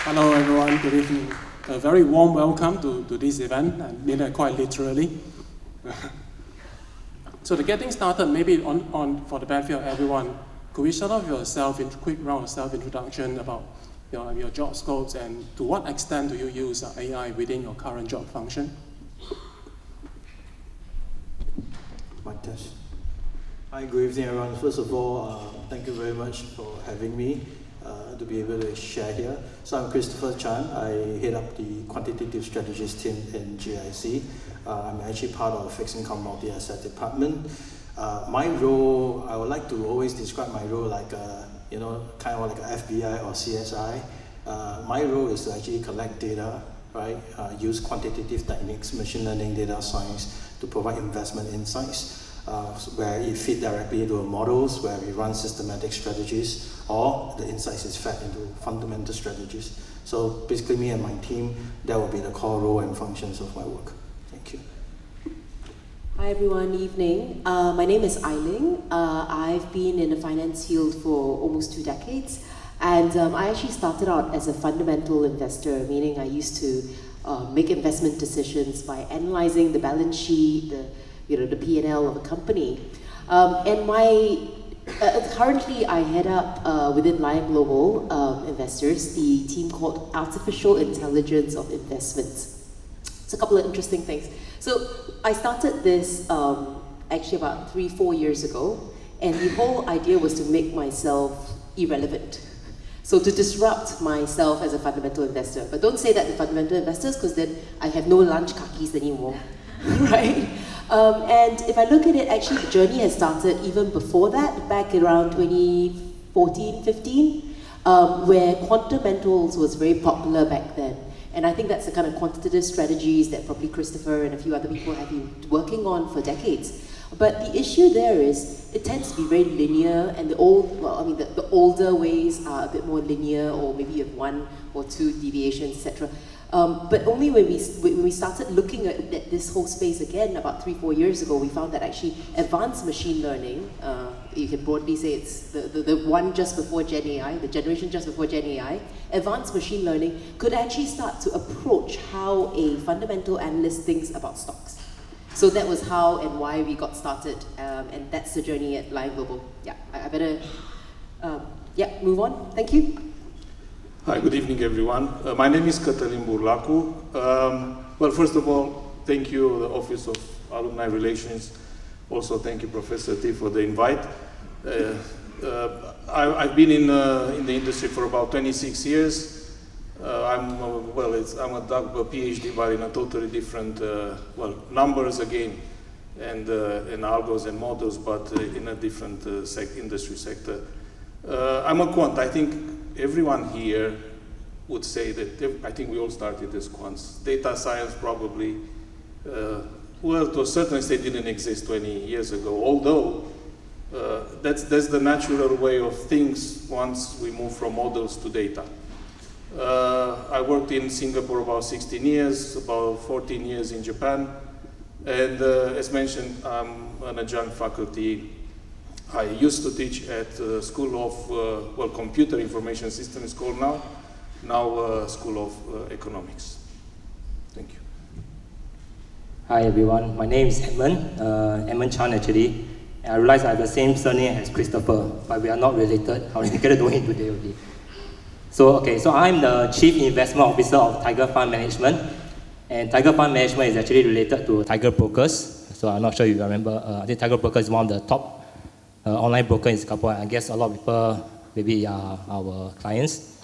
Hello everyone, good evening. A very warm welcome to this event, I mean that quite literally. So to getting started, maybe for the benefit of everyone, could we start off with a quick round of self-introduction about your job scopes and to what extent do you use AI within your current job function? Mic test. Hi, good evening everyone. First of all, thank you very much for having me to be able to share here. So I'm Christopher Chan. I head up the Quantitative Strategist team in GIC. I'm actually part of the Fixed Income Multi-Asset Department. My role, I would like to always describe my role like kind of like an FBI or CSI. My role is to actually collect data, right? Use quantitative techniques, machine learning, data science to provide investment insights. Where it feeds directly into models, where we run systematic strategies, or the insights is fed into fundamental strategies. So basically me and my team, that will be the core role and functions of my work. Thank you. Hi everyone, evening. My name is Ai Ling. I've been in the finance field for almost 2 decades. And I actually started out as a fundamental investor, meaning I used to make investment decisions by analyzing the balance sheet, the P&L of a company. Currently I head up within Lion Global Investors, the team called Artificial Intelligence of Investments. It's a couple of interesting things. So I started this actually about 3-4 years ago, and the whole idea was to make myself irrelevant. So to disrupt myself as a fundamental investor. But don't say that to fundamental investors, because then I have no lunch kakis anymore, right? And if I look at it, actually the journey has started even before that, back around 2014, 15, where quantamentals was very popular back then. And I think that's the kind of quantitative strategies that probably Christopher and a few other people have been working on for decades. But the issue there is, it tends to be very linear, and the older ways are a bit more linear, or maybe you have 1 or 2 deviations, etc. But only when we started looking at this whole space again about 3-4 years ago, we found that actually advanced machine learning, you can broadly say it's the one just before Gen AI, the generation just before Gen AI, advanced machine learning could actually start to approach how a fundamental analyst thinks about stocks. So that was how and why we got started, and that's the journey at Lion Global. Yeah, I better move on. Thank you. Hi, good evening everyone. My name is Catalin Burlacu. Well, first of all, thank you, the Office of Alumni Relations. Also, thank you, Professor T, for the invite. I've been in the industry for about 26 years. I'm a PhD, but in a totally different, numbers again, and algos and models, but in a different industry sector. I'm a quant. I think everyone here would say that, I think we all started as quants. Data science probably, to a certain extent didn't exist 20 years ago, although that's the natural way of things once we move from models to data. I worked in Singapore about 16 years, about 14 years in Japan, and as mentioned, I'm an adjunct faculty. I used to teach at School of, Computer Information Systems is called now School of Economics. Thank you. Hi everyone, my name is Edmund Chan actually. And I realize I have the same surname as Christopher, but we are not related. I'll get to know him today only. So I'm the Chief Investment Officer of Tiger Fund Management. And Tiger Fund Management is actually related to Tiger Brokers. So I'm not sure if you remember, I think Tiger Brokers is one of the top online broker in Singapore. I guess a lot of people maybe are our clients.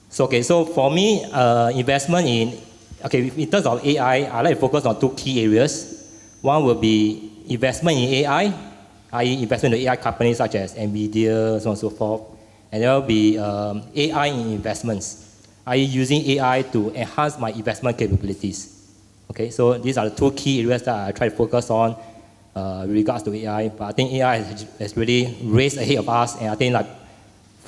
So for me, investment in terms of AI, I like to focus on 2 key areas. One will be investment in AI, i.e. investment in AI companies such as NVIDIA, so on and so forth. And there will be AI in investments, i.e. using AI to enhance my investment capabilities. Okay, so these are the 2 key areas that I try to focus on with regards to AI. But I think AI has really raced ahead of us, and I think like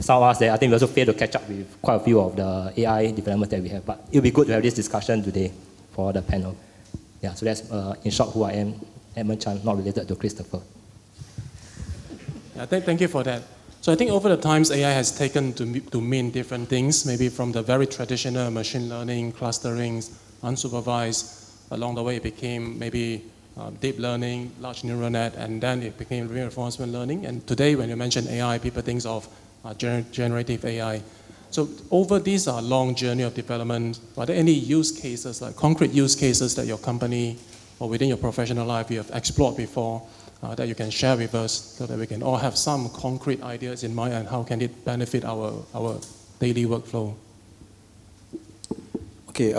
some of us there, I think we also fail to catch up with quite a few of the AI developments that we have. But it'll be good to have this discussion today for the panel. Yeah, so that's in short who I am, Edmund Chan, not related to Christopher. Yeah, thank you for that. So I think over the times, AI has taken to mean different things, maybe from the very traditional machine learning, clustering, unsupervised. Along the way, it became maybe deep learning, large neural net, and then it became reinforcement learning. And today, when you mention AI, people think of generative AI. So over this long journey of development, are there any use cases, like concrete use cases that your company or within your professional life you have explored before that you can share with us so that we can all have some concrete ideas in mind and how can it benefit our daily workflow? Okay,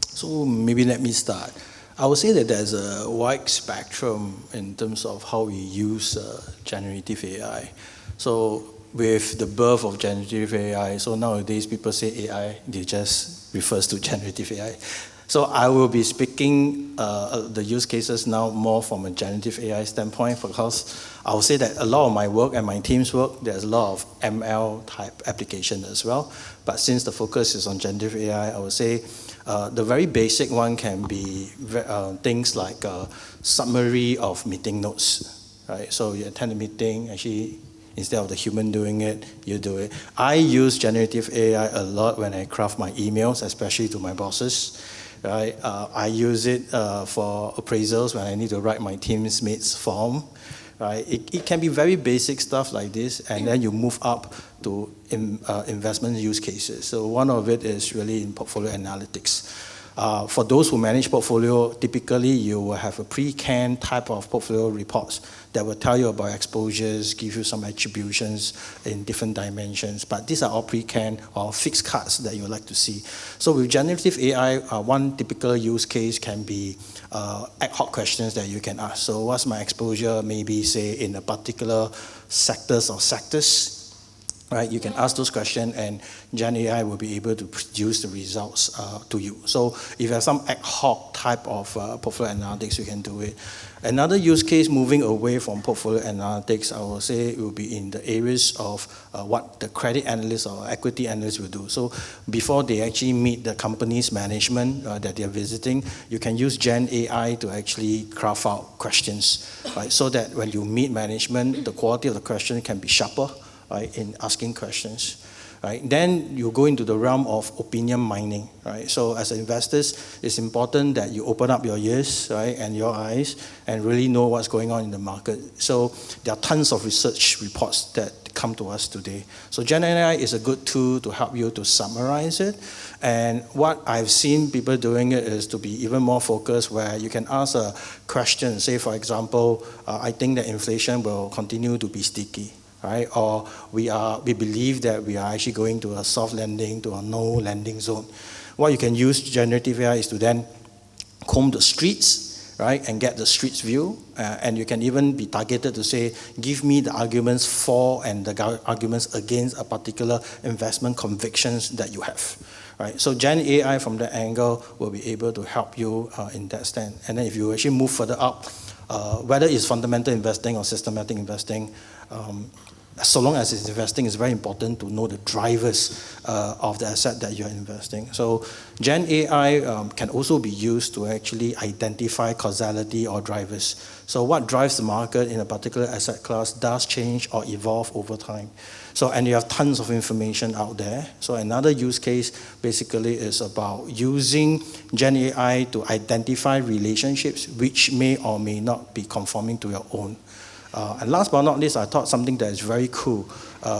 so maybe let me start. I would say that there's a wide spectrum in terms of how we use generative AI. So with the birth of generative AI, so nowadays people say AI, they just refers to generative AI. So I will be speaking the use cases now more from a generative AI standpoint, because I will say that a lot of my work and my team's work, there's a lot of ML type application as well. But since the focus is on generative AI, I would say the very basic one can be things like summary of meeting notes, right? So you attend a meeting, actually, instead of the human doing it, you do it. I use generative AI a lot when I craft my emails, especially to my bosses. Right? I use it for appraisals when I need to write my team's mates form. Right? It can be very basic stuff like this, and then you move up to investment use cases. So one of it is really in portfolio analytics. For those who manage portfolio, typically you will have a pre-canned type of portfolio reports that will tell you about exposures, give you some attributions in different dimensions. But these are all pre-canned or fixed cards that you would like to see. So with generative AI, one typical use case can be ad hoc questions that you can ask. So what's my exposure, maybe say in a particular sectors or sectors? Right, you can ask those questions and Gen AI will be able to produce the results to you. So if you have some ad hoc type of portfolio analytics, you can do it. Another use case moving away from portfolio analytics, I will say it will be in the areas of what the credit analyst or equity analyst will do. So before they actually meet the company's management that they're visiting, you can use Gen AI to actually craft out questions, right? So that when you meet management, the quality of the question can be sharper. Right, in asking questions, right? Then you go into the realm of opinion mining, right? So as investors, it's important that you open up your ears, right, and your eyes, and really know what's going on in the market. So there are tons of research reports that come to us today. So Gen AI is a good tool to help you to summarize it. And what I've seen people doing it is to be even more focused, where you can ask a question, say for example, I think that inflation will continue to be sticky. Right? Or we believe that we are actually going to a soft landing, to a no landing zone. What you can use generative AI is to then comb the streets, right, and get the streets view, and you can even be targeted to say, give me the arguments for and the arguments against a particular investment convictions that you have. Right? So Gen AI from that angle will be able to help you in that stand. And then if you actually move further up, whether it's fundamental investing or systematic investing, so long as it's investing, it's very important to know the drivers of the asset that you're investing. So Gen AI can also be used to actually identify causality or drivers. So what drives the market in a particular asset class does change or evolve over time. So, and you have tons of information out there. So another use case basically is about using Gen AI to identify relationships which may or may not be conforming to your own. And last but not least, I thought something that is very cool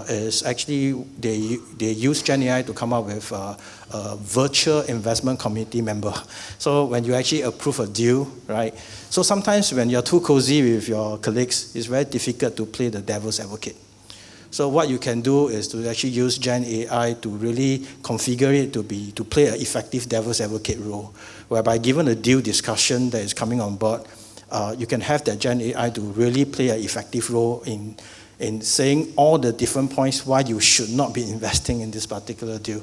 is actually they use Gen AI to come up with a virtual investment committee member. So when you actually approve a deal, right? So sometimes when you're too cozy with your colleagues, it's very difficult to play the devil's advocate. So what you can do is to actually use Gen AI to really configure it to play an effective devil's advocate role, whereby given a deal discussion that is coming on board, you can have that Gen AI to really play an effective role in saying all the different points why you should not be investing in this particular deal.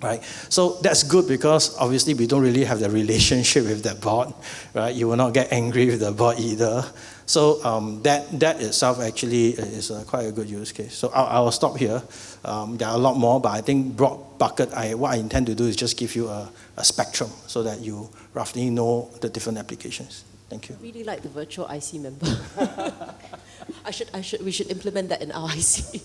Right? So that's good because obviously we don't really have the relationship with that board, right? You will not get angry with the board either. So that itself actually is quite a good use case. So I will stop here. There are a lot more, but I think broad bucket, what I intend to do is just give you a spectrum so that you roughly know the different applications. Thank you. I really like the virtual IC member. We should implement that in our IC.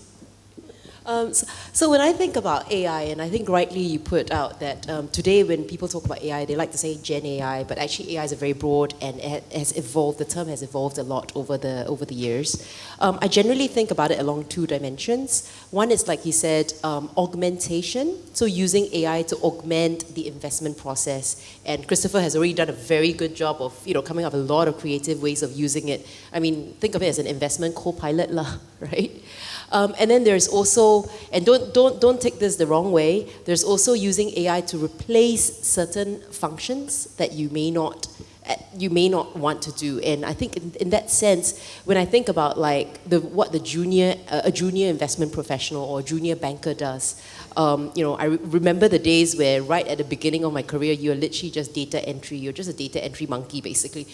So when I think about AI, and I think rightly you put out that today when people talk about AI, they like to say Gen AI, but actually AI is a very broad and it has evolved. The term has evolved a lot over the years. I generally think about it along two dimensions. One is, like he said, augmentation. So using AI to augment the investment process. And Christopher has already done a very good job of coming up with a lot of creative ways of using it. I mean, think of it as an investment co-pilot lah, right? And then there's also, and don't take this the wrong way, there's also using AI to replace certain functions that you may not want to do. And I think in that sense, when I think about like what a junior investment professional or junior banker does, I remember the days where right at the beginning of my career, you're literally just data entry. You're just a data entry monkey, basically.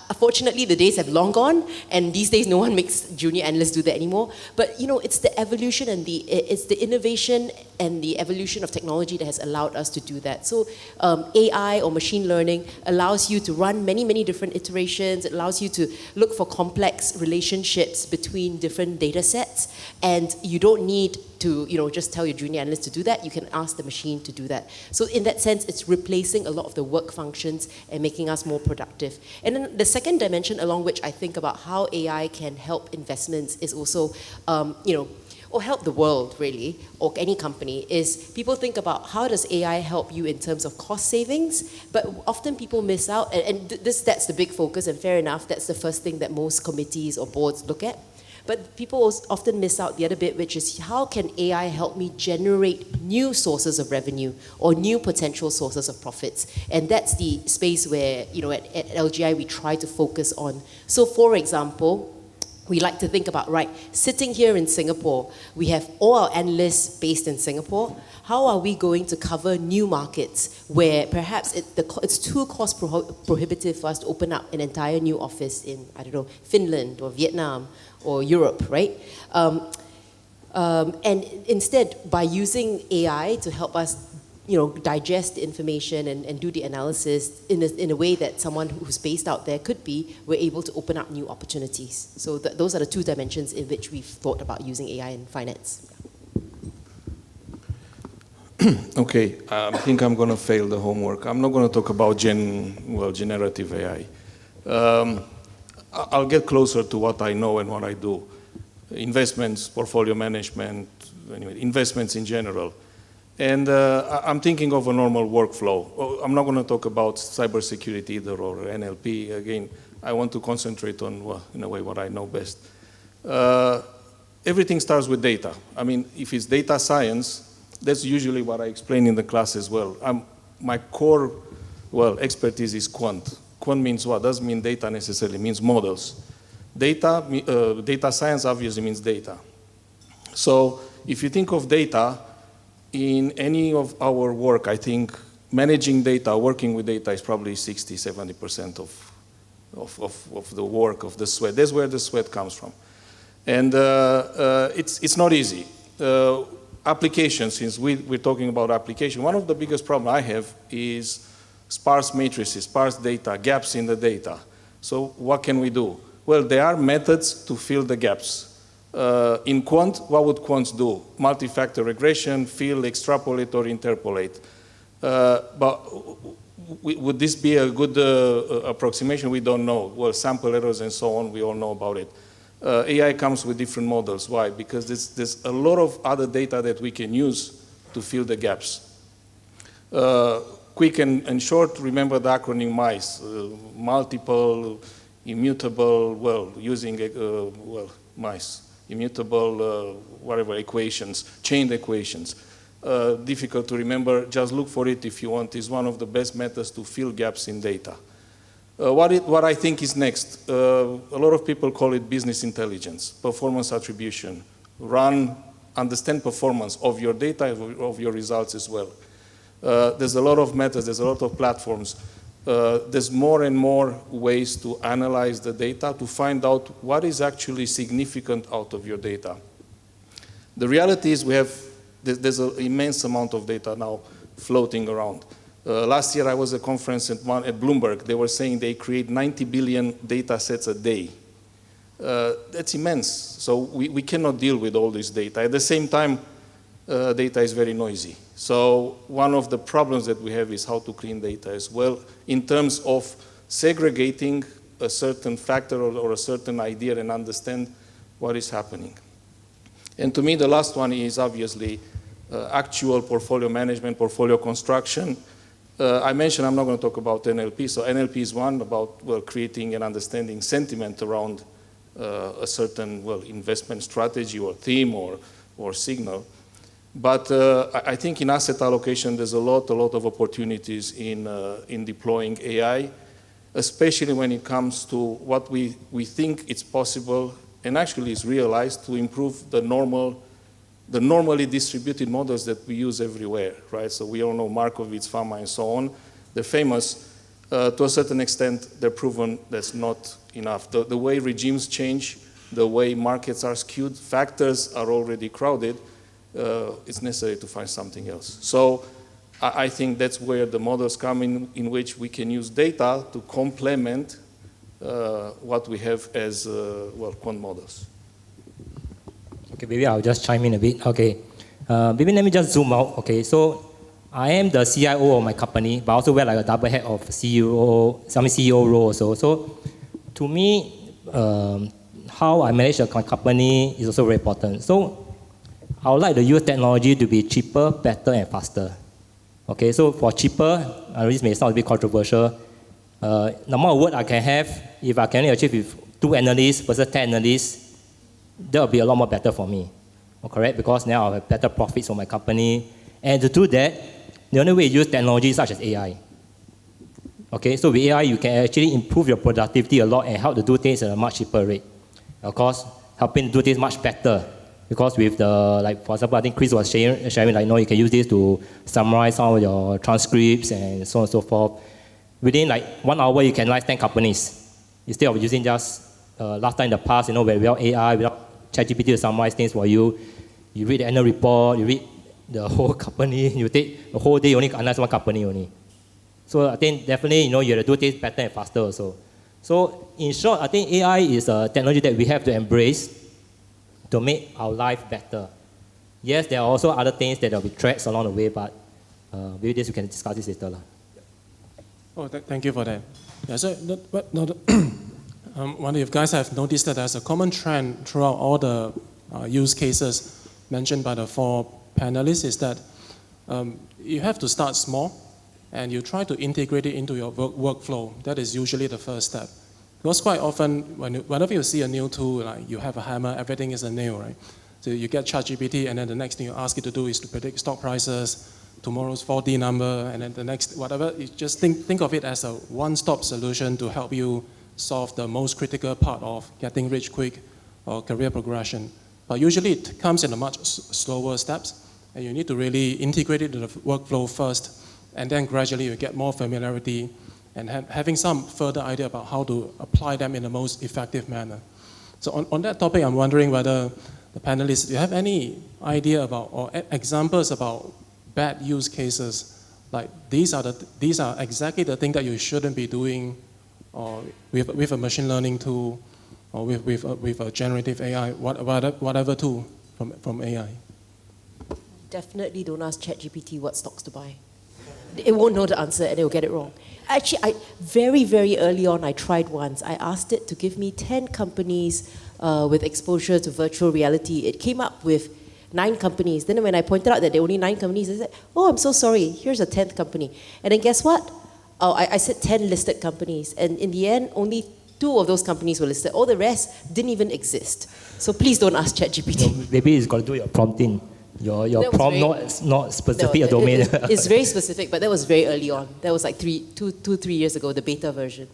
Unfortunately, the days have long gone, and these days no one makes junior analysts do that anymore. But it's the evolution and it's the innovation and the evolution of technology that has allowed us to do that. So AI or machine learning allows you to run many different iterations. It allows you to look for complex relationships between different data sets, and you don't need to just tell your junior analyst to do that. You can ask the machine to do that. So in that sense, it's replacing a lot of the work functions and making us more productive. And then the second dimension along which I think about how AI can help investments is also, or help the world really, or any company, is people think about how does AI help you in terms of cost savings, but often people miss out, and that's the big focus, and fair enough, that's the first thing that most committees or boards look at. But people often miss out the other bit, which is how can AI help me generate new sources of revenue or new potential sources of profits? And that's the space where, at LGI we try to focus on. So for example, we like to think about, sitting here in Singapore, we have all our analysts based in Singapore. How are we going to cover new markets where perhaps it's too cost prohibitive for us to open up an entire new office in, Finland or Vietnam or Europe, right? And instead, by using AI to help us digest the information and do the analysis in a way that someone who's based out there could be, we're able to open up new opportunities. So those are the two dimensions in which we've thought about using AI in finance. Okay, I think I'm going to fail the homework. I'm not going to talk about generative AI. I'll get closer to what I know and what I do. Investments, portfolio management, anyway, investments in general. And I'm thinking of a normal workflow. I'm not going to talk about cybersecurity either or NLP. Again, I want to concentrate on, in a way, what I know best. Everything starts with data. I mean, if it's data science, that's usually what I explain in the class as well. My core, expertise is quant. Quant means what? Doesn't mean data necessarily, it means models. Data science obviously means data. So if you think of data, in any of our work, I think managing data, working with data is probably 60–70% of the work, of the sweat. That's where the sweat comes from. And it's not easy. Applications, since we're talking about application, one of the biggest problems I have is sparse matrices, sparse data, gaps in the data. So what can we do? Well, there are methods to fill the gaps. In quant, what would quants do? Multi-factor regression, fill, extrapolate, or interpolate. But would this be a good approximation? We don't know. Well, sample errors and so on, we all know about it. AI comes with different models. Why? Because there's a lot of other data that we can use to fill the gaps. Quick and short, remember the acronym MICE. Multiple, immutable, using MICE. Immutable, whatever, equations, chained equations. Difficult to remember, just look for it if you want. It's one of the best methods to fill gaps in data. What I think is next, a lot of people call it business intelligence, performance attribution. Understand performance of your data, of your results as well. There's a lot of methods, there's a lot of platforms. There's more and more ways to analyze the data to find out what is actually significant out of your data. The reality is there's an immense amount of data now floating around. Last year I was at a conference at Bloomberg. They were saying they create 90 billion data sets a day. That's immense. So we cannot deal with all this data. At the same time, data is very noisy. So one of the problems that we have is how to clean data as well in terms of segregating a certain factor or a certain idea and understand what is happening. And to me, the last one is obviously actual portfolio management, portfolio construction. I mentioned I'm not going to talk about NLP. So NLP is one about creating and understanding sentiment around a certain investment strategy or theme or signal. But I think in asset allocation there's a lot of opportunities in deploying AI, especially when it comes to what we think it's possible and actually is realized to improve the normally distributed models that we use everywhere, right? So we all know Markowitz, Fama, and so on. They're famous. To a certain extent, they're proven that's not enough. The way regimes change, the way markets are skewed, factors are already crowded, it's necessary to find something else. So I think that's where the models come in which we can use data to complement what we have as, quant models. Okay, maybe I'll just chime in a bit. Okay, maybe let me just zoom out. Okay, so I am the CIO of my company, but I also wear like a double hat of CEO role also. So to me, how I manage a company is also very important. So I would like to use technology to be cheaper, better, and faster. Okay, so for cheaper, this may sound a bit controversial. The amount of work I can have, if I can only achieve with 2 analysts versus 10 analysts, that will be a lot more better for me. Correct? Because now I'll have better profits for my company. And to do that, the only way you use technology such as AI. Okay, so with AI, you can actually improve your productivity a lot and help to do things at a much cheaper rate. Of course, helping to do things much better. Because with the, like, for example, I think Chris was sharing like, you can use this to summarize some of your transcripts and so on and so forth. Within like 1 hour, you can analyze 10 companies. Instead of using just last time in the past, without AI, without ChatGPT to summarize things for you, you read the annual report, you read the whole company, you take the whole day, you only analyze one company only. So I think definitely, you have to do things better and faster also. So in short, I think AI is a technology that we have to embrace to make our life better. Yes, there are also other things that will be threats along the way, but maybe we can discuss this later. Oh, thank you for that. Yeah, so wonder if you guys have noticed that there's a common trend throughout all the use cases mentioned by the 4 panelists is that you have to start small and you try to integrate it into your workflow. That is usually the first step. Because quite often, whenever you see a new tool, like you have a hammer, everything is a nail, right? So you get ChatGPT, and then the next thing you ask it to do is to predict stock prices, tomorrow's 4D number, and then the next, whatever. You just think of it as a one-stop solution to help you solve the most critical part of getting rich quick or career progression. But usually it comes in a much slower steps, and you need to really integrate it into the workflow first, and then gradually you get more familiarity and having some further idea about how to apply them in the most effective manner. So on that topic, I'm wondering whether the panelists, do you have any idea about or examples about bad use cases? Like these are exactly the thing that you shouldn't be doing or with a machine learning tool or with a generative AI, whatever tool from AI. Definitely don't ask ChatGPT what stocks to buy. It won't know the answer and it will get it wrong. Actually, very, very early on, I tried once. I asked it to give me 10 companies with exposure to virtual reality. It came up with 9 companies. Then when I pointed out that there were only 9 companies, I said, oh, I'm so sorry, here's a 10th company. And then guess what? Oh, I said 10 listed companies. And in the end, only 2 of those companies were listed. All the rest didn't even exist. So please don't ask ChatGPT. Maybe it's got to do your prompting. Your prompt not specific a domain. It's very specific, but that was very early on. That was like 3 years ago, the beta version.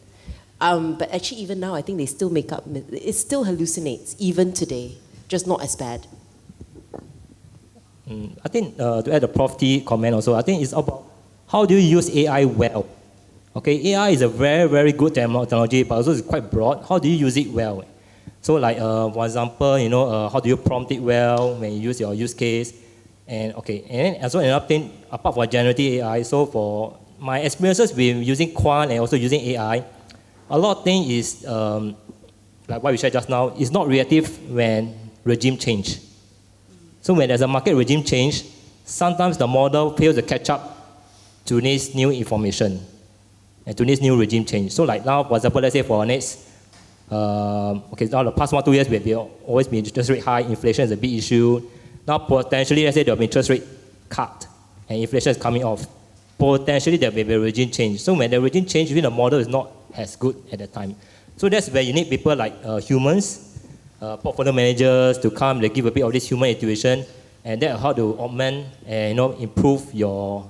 But actually, even now, I think they still make up. It still hallucinates, even today, just not as bad. I think to add a Prof T comment also, I think it's about how do you use AI well. Okay, AI is a very, very good technology, but also it's quite broad. How do you use it well? So like, for example, how do you prompt it well when you use your use case? And okay, and then also another thing, apart from generative AI, so for my experiences with using Quant and also using AI, a lot of things is, like what we shared just now, is not reactive when regime change. So when there's a market regime change, sometimes the model fails to catch up to this new information and to this new regime change. So like now, for example, let's say for our next, okay, now the past 1 2 years, we've always been interest rate high, inflation is a big issue. Now potentially, let's say there'll be interest rate cut and inflation is coming off. Potentially there may be a regime change. So when the regime change, even the model is not as good at the time. So that's where you need people like humans, portfolio managers to come, they give a bit of this human intuition, and that's how to augment and improve your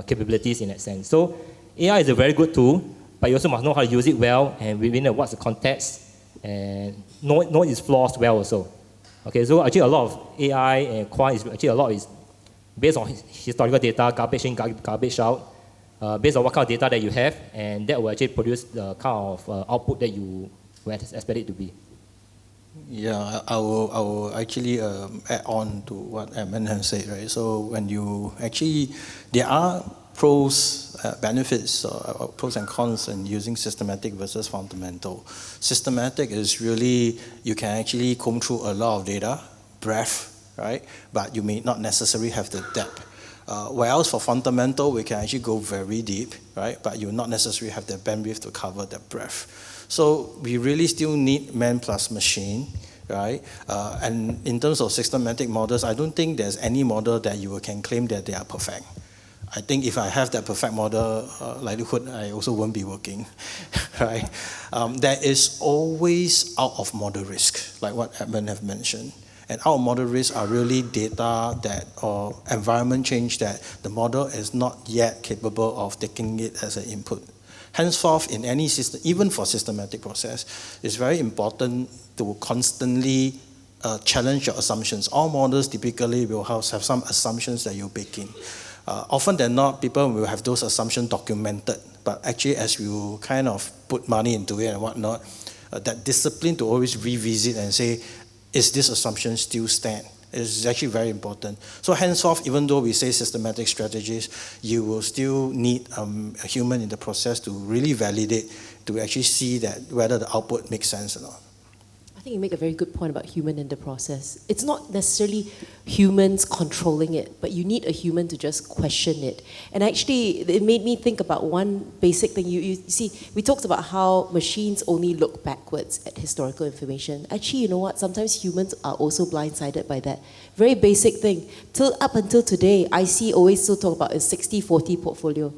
capabilities in that sense. So AI is a very good tool, but you also must know how to use it well and within what's the context and know its flaws well also. Okay, so actually a lot of AI and Quant is actually a lot is based on historical data, garbage in, garbage out, based on what kind of data that you have, and that will actually produce the kind of output that you would expect it to be. Yeah, I will actually add on to what Edmund has said, right? So when you actually, there are pros, benefits, pros and cons in using systematic versus fundamental. Systematic is really, you can actually comb through a lot of data, breadth, right? But you may not necessarily have the depth. Whereas for fundamental, we can actually go very deep, right? But you will not necessarily have the bandwidth to cover the breadth. So we really still need man plus machine, right? And in terms of systematic models, I don't think there's any model that you can claim that they are perfect. I think if I have that perfect model, likelihood I also won't be working, right? There is always out of model risk, like what Edmund have mentioned. And out of model risks are really data that or environment change that the model is not yet capable of taking it as an input. Henceforth, in any system, even for systematic process, it's very important to constantly challenge your assumptions. All models typically will have some assumptions that you bake in. Often than not, people will have those assumptions documented, but actually as you kind of put money into it and whatnot, that discipline to always revisit and say, is this assumption still stand? It's actually very important. So henceforth, even though we say systematic strategies, you will still need a human in the process to really validate, to actually see that whether the output makes sense or not. I think you make a very good point about human in the process. It's not necessarily humans controlling it, but you need a human to just question it. And actually, it made me think about one basic thing. You see, we talked about how machines only look backwards at historical information. Actually, you know what? Sometimes humans are also blindsided by that. Very basic thing. Up until today, I always still talk about a 60-40 portfolio.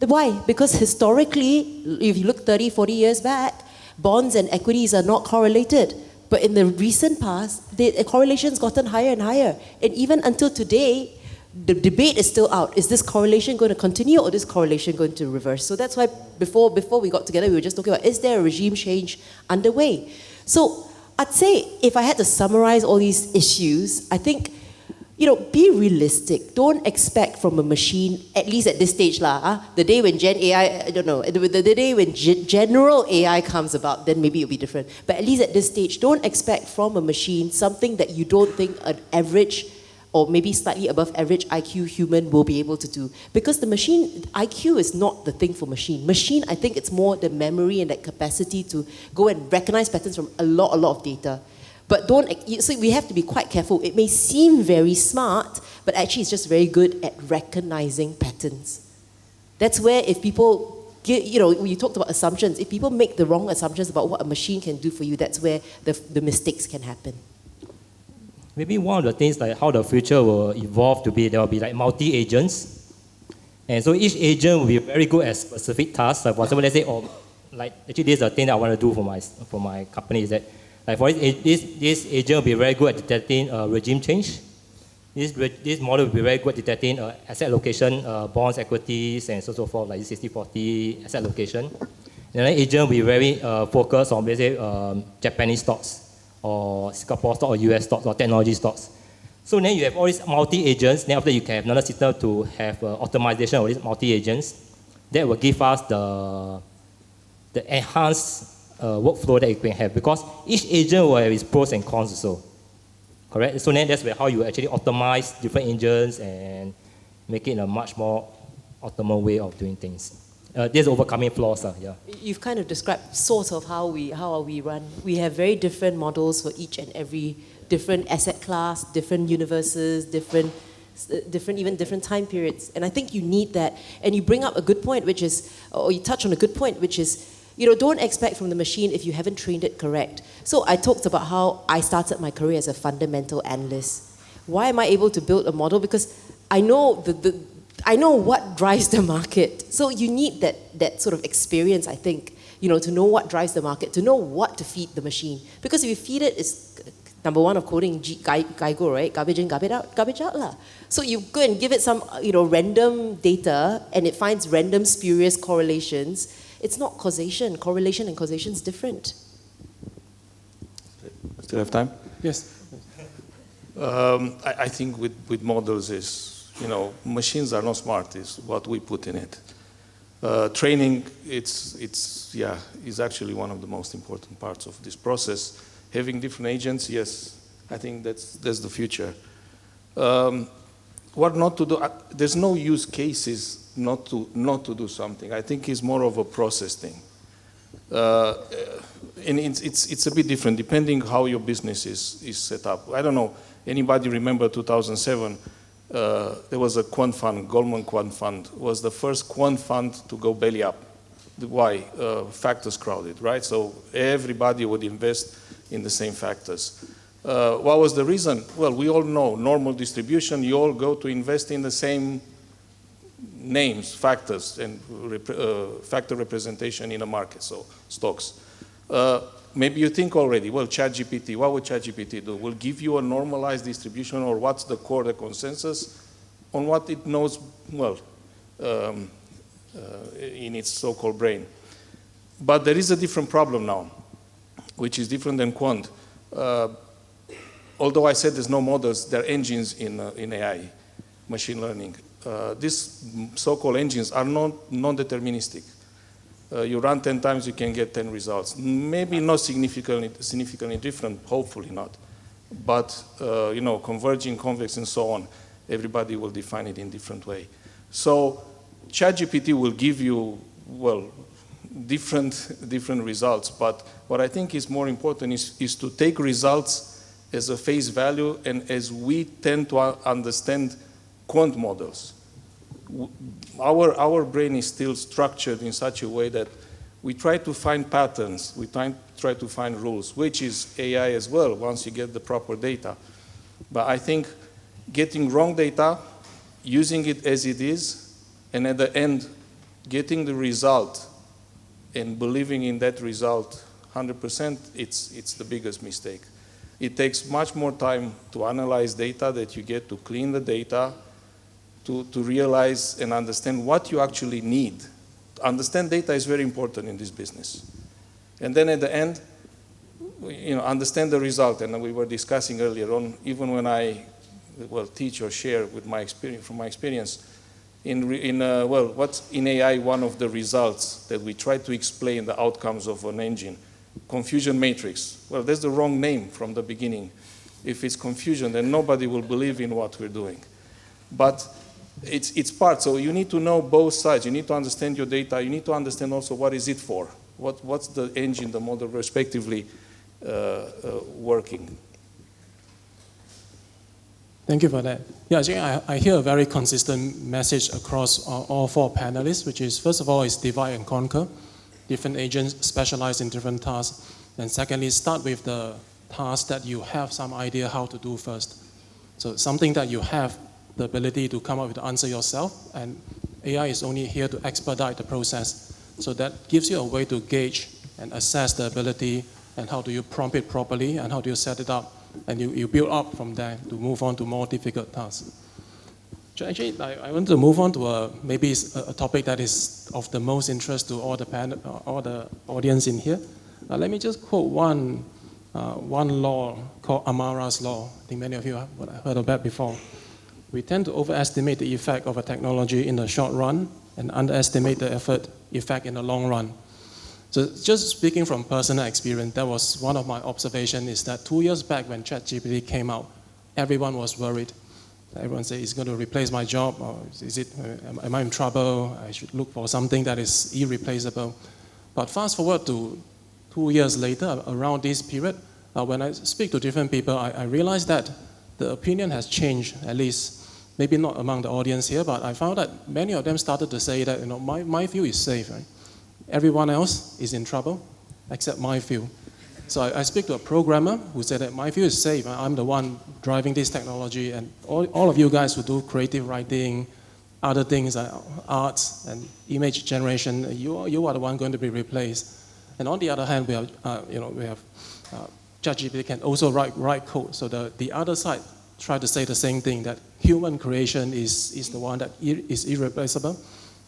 Why? Because historically, if you look 30, 40 years back, bonds and equities are not correlated. But in the recent past, the correlation's gotten higher and higher. And even until today, the debate is still out. Is this correlation going to continue or is this correlation going to reverse? So that's why before we got together, we were just talking about, is there a regime change underway? So I'd say if I had to summarize all these issues, I think, be realistic. Don't expect from a machine, at least at this stage, the day when Gen AI, I don't know, the day when general AI comes about, then maybe it'll be different. But at least at this stage, don't expect from a machine something that you don't think an average or maybe slightly above average IQ human will be able to do. Because the machine, IQ is not the thing for machine. Machine, I think it's more the memory and that capacity to go and recognize patterns from a lot of data. But so we have to be quite careful. It may seem very smart, but actually it's just very good at recognizing patterns. That's where if people, you talked about assumptions, if people make the wrong assumptions about what a machine can do for you, that's where the mistakes can happen. Maybe one of the things like how the future will evolve to be, there will be like multi-agents. And so each agent will be very good at specific tasks. Like for example, let's say, actually this is the thing that I want to do for my company is that, like for this agent will be very good at detecting regime change. This model will be very good at detecting asset allocation, bonds, equities, and so forth, like 60-40 asset allocation. And then agent will be very focused on, let's say, Japanese stocks, or Singapore stocks, or US stocks, or technology stocks. So then you have all these multi-agents. Then after you can have another system to have optimization of these multi-agents. That will give us the enhanced workflow that you can have, because each agent will have its pros and cons also. Correct? So then that's how you actually optimize different agents and make it a much more optimal way of doing things. This overcoming flaws, yeah. You've kind of described sort of how we run. We have very different models for each and every different asset class, different universes, different time periods. And I think you need that. And you bring up a good point, which is, or you touch on a good point, which is, don't expect from the machine if you haven't trained it correct. So I talked about how I started my career as a fundamental analyst. Why am I able to build a model? Because I know I know what drives the market. So you need that sort of experience, I think, to know what drives the market, to know what to feed the machine. Because if you feed it, it's number one of coding, GIGO, right? Garbage in, garbage out lah. So you go and give it some, random data, and it finds random spurious correlations. It's not causation. Correlation and causation is different. Still have time? Yes. I think with models is, machines are not smart, is what we put in it. Training, is actually one of the most important parts of this process. Having different agents, yes, I think that's the future. What not to do? There's no use cases not to do something. I think it's more of a process thing, and it's a bit different depending how your business is set up. I don't know. Anybody remember 2007? There was a quant fund, Goldman Quant Fund, was the first quant fund to go belly up. Why? Factors crowded, right? So everybody would invest in the same factors. What was the reason? Well, we all know normal distribution, you all go to invest in the same names, factors, and factor representation in a market, so stocks. Maybe you think already, well, ChatGPT, what would ChatGPT do? Will give you a normalized distribution, or what's the core, the consensus on what it knows, well, in its so-called brain. But there is a different problem now, which is different than quant. Although I said there's no models, there are engines in AI, machine learning. These so-called engines are non-deterministic. You run 10 times, you can get 10 results. Maybe not significantly different, hopefully not. But, converging, convex, and so on, everybody will define it in a different way. So ChatGPT will give you, well, different results. But what I think is more important is to take results as a face value, and as we tend to understand quant models. Our brain is still structured in such a way that we try to find patterns, we try to find rules, which is AI as well, once you get the proper data. But I think getting wrong data, using it as it is, and at the end, getting the result and believing in that result 100%, it's the biggest mistake. It takes much more time to analyze data that you get, to clean the data, to realize and understand what you actually need. Understand data is very important in this business. And then at the end, understand the result. And we were discussing earlier on, even when I teach or share with my experience, from my experience, what's in AI one of the results that we try to explain the outcomes of an engine? Confusion matrix. Well, that's the wrong name from the beginning. If it's confusion, then nobody will believe in what we're doing. But it's part, so you need to know both sides. You need to understand your data. You need to understand also what is it for. What's the engine, the model, respectively, working. Thank you for that. Yeah, actually, I hear a very consistent message across all four panelists, which is, first of all, is divide and conquer. Different agents specialize in different tasks. And secondly, start with the task that you have some idea how to do first. So something that you have the ability to come up with the answer yourself, and AI is only here to expedite the process. So that gives you a way to gauge and assess the ability, and how do you prompt it properly, and how do you set it up, and you build up from there to move on to more difficult tasks. So actually, I want to move on to maybe a topic that is of the most interest to all the audience in here. Let me just quote one law called Amara's law. I think many of you have heard of that before. We tend to overestimate the effect of a technology in the short run and underestimate the effect in the long run. So just speaking from personal experience, that was one of my observations, is that 2 years back when ChatGPT came out, everyone was worried. Everyone says it's going to replace my job, or am I in trouble? I should look for something that is irreplaceable. But fast forward to 2 years later, around this period, when I speak to different people, I realize that the opinion has changed, at least maybe not among the audience here, but I found that many of them started to say that, my field is safe, right? Everyone else is in trouble, except my field. So I speak to a programmer who said that my field is safe. I'm the one driving this technology, and all of you guys who do creative writing, other things like arts and image generation, you are the one going to be replaced. And on the other hand, we have ChatGPT can also write code. So the other side try to say the same thing, that human creation is the one that is irreplaceable.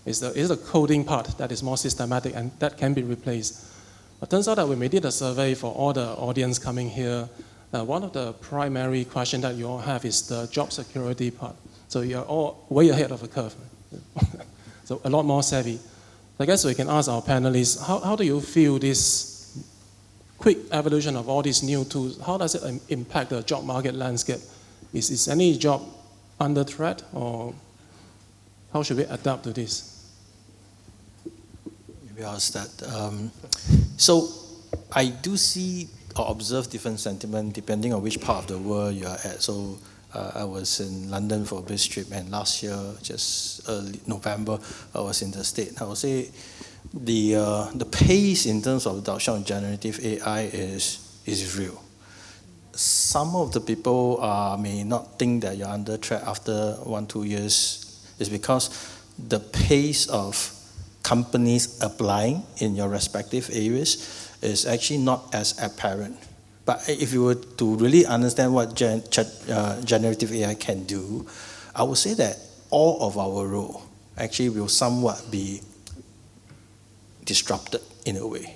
It's the coding part that is more systematic and that can be replaced. But turns out that when we did a survey for all the audience coming here, one of the primary questions that you all have is the job security part. So you're all way ahead of the curve. So a lot more savvy. I guess we can ask our panelists, how do you feel this quick evolution of all these new tools, how does it impact the job market landscape? Is any job under threat, or how should we adapt to this? Maybe I'll start. So I do see or observe different sentiment depending on which part of the world you are at. So I was in London for a business trip, and last year, just early November, I was in the States. I would say the pace in terms of adoption of generative AI is real. Some of the people may not think that you're under threat after 1-2 years. Is because the pace of companies applying in your respective areas is actually not as apparent. But if you were to really understand what generative AI can do, I would say that all of our role actually will somewhat be disrupted in a way,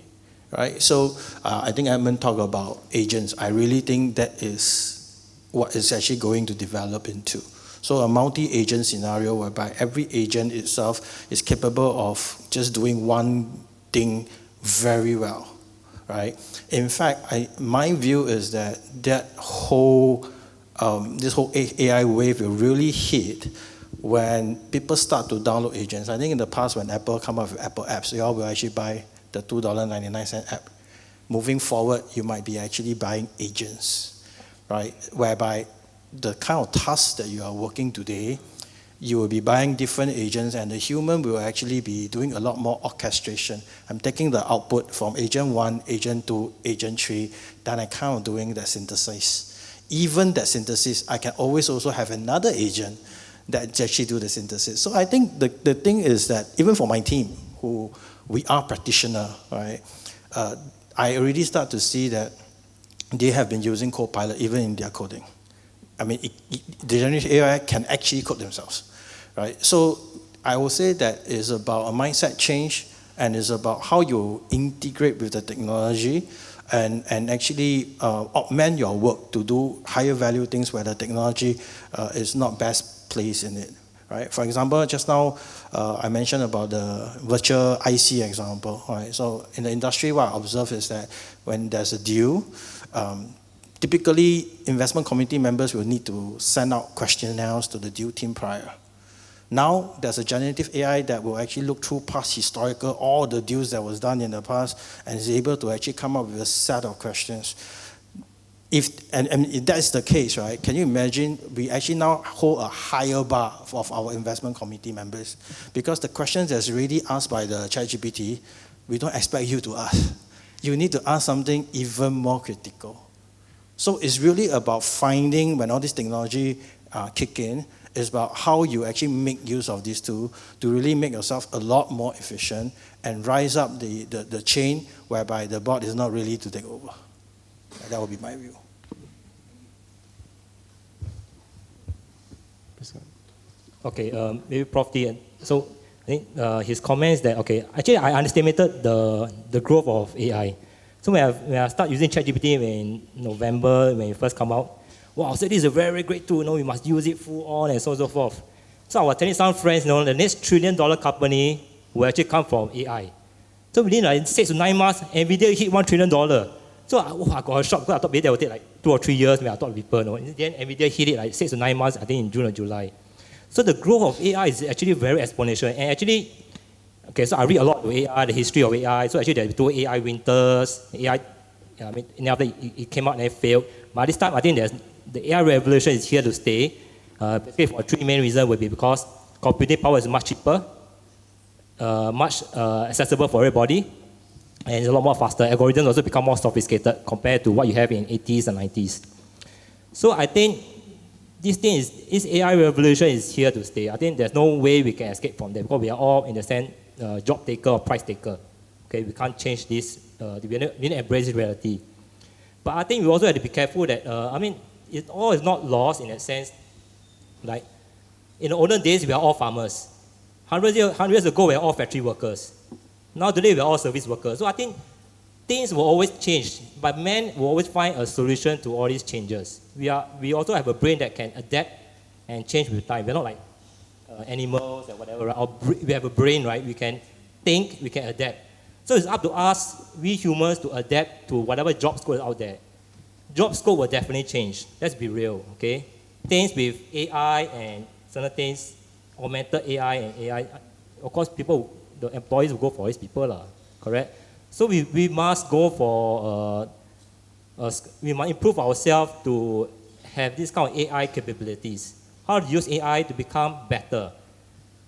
right? So I think Edmund talked about agents. I really think that is what is actually going to develop into. So a multi-agent scenario whereby every agent itself is capable of just doing one thing very well, right? In fact, my view is that this whole AI wave will really hit when people start to download agents. I think in the past when Apple come up with Apple apps, you all will actually buy the $2.99 app. Moving forward, you might be actually buying agents, right? Whereby the kind of tasks that you are working today, you will be buying different agents, and the human will actually be doing a lot more orchestration. I'm taking the output from agent 1, agent 2, agent 3, then I kind of doing that synthesis. Even that synthesis, I can always also have another agent that actually do the synthesis. So I think the thing is that even for my team, who we are practitioner, right? I already start to see that they have been using Copilot even in their coding. I mean, the generative AI can actually code themselves, right? So I will say that it's about a mindset change, and it's about how you integrate with the technology and actually augment your work to do higher value things where the technology is not best placed in it, right? For example, just now I mentioned about the virtual IC example, right? So in the industry, what I observe is that when there's a deal, typically, investment committee members will need to send out questionnaires to the deal team prior. Now, there's a generative AI that will actually look through past historical, all the deals that was done in the past, and is able to actually come up with a set of questions. If that's the case, right, can you imagine we actually now hold a higher bar of our investment committee members? Because the questions that's already asked by the ChatGPT, we don't expect you to ask. You need to ask something even more critical. So it's really about finding, when all this technology kick in, it's about how you actually make use of these tools to really make yourself a lot more efficient and rise up the chain whereby the bot is not really to take over. That would be my view. Okay, maybe Prof. T. So I think his comments that, okay, actually I underestimated the growth of AI. So when I start using ChatGPT in November, when it first come out, wow, I said this is a very, very great tool, we must use it full on and so on and so forth. So I was telling some friends, the next $1 trillion company will actually come from AI. So within 6 to 9 months, NVIDIA hit $1 trillion. So I got a shock because I thought maybe that would take like 2 or 3 years. Maybe I thought people, in the end, NVIDIA hit it like 6 to 9 months, I think in June or July. So the growth of AI is actually very exponential. And actually, okay, so I read a lot of AI, the history of AI. So actually there are 2 AI winters, AI, after it came out and it failed. But this time, I think the AI revolution is here to stay. Basically for 3 main reasons would be because computing power is much cheaper, much accessible for everybody, and it's a lot more faster. Algorithms also become more sophisticated compared to what you have in 80s and 90s. So I think this AI revolution is here to stay. I think there's no way we can escape from that because we are all, in the sense, job taker or price taker. Okay, we can't change this. We need to embrace this reality. But I think we also have to be careful that, it all is not lost in that sense. Like, in the olden days, we are all farmers. 100 years ago, we are all factory workers. Now today, we are all service workers. So I think things will always change, but man will always find a solution to all these changes. We also have a brain that can adapt and change with time. We're not like animals or whatever. Right? We have a brain, right? We can think, we can adapt. So it's up to us, we humans, to adapt to whatever job scope is out there. Job scope will definitely change. Let's be real, okay? Things with AI and certain things, augmented AI and AI, of course, the employees will go for these people, correct? So we must go for, we must improve ourselves to have this kind of AI capabilities. How to use AI to become better.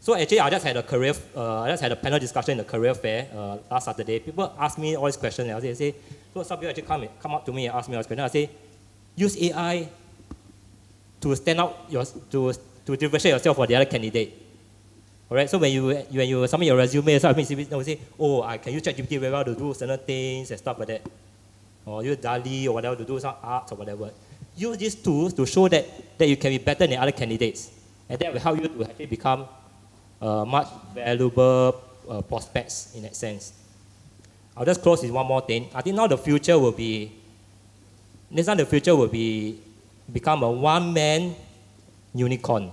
So actually, I just had a panel discussion in the career fair last Saturday. People ask me all these questions. And I say, so some people actually come up to me and ask me all these questions. I say, use AI to stand out, to differentiate yourself from the other candidate. All right. So when you submit your resume, so I say, oh, I can use ChatGPT very well to do certain things and stuff like that, or use DALL-E or whatever to do some arts or whatever. Use these tools to show that you can be better than other candidates, and that will help you to actually become much valuable prospects in that sense. I'll just close with one more thing. I think now the future will be become a one-man unicorn,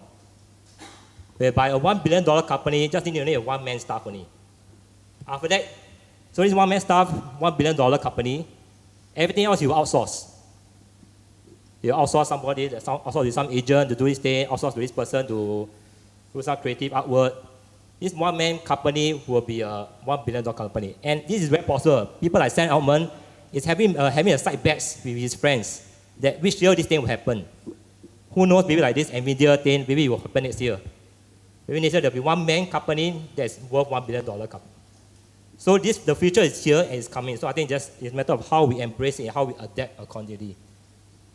whereby a $1 billion company just need only a one-man staff only. After that, so this one-man staff, $1 billion company, everything else you outsource. You outsource somebody, outsource to some agent to do this thing, outsource to this person to do some creative artwork. This one-man company will be a $1 billion company. And this is very possible. People like Sam Altman is having a side bets with his friends that which year this thing will happen. Who knows, maybe like this NVIDIA thing, maybe it will happen next year. Maybe next year there will be one-man company that's worth $1 billion company. So the future is here and it's coming. So I think it's a matter of how we embrace it and how we adapt accordingly.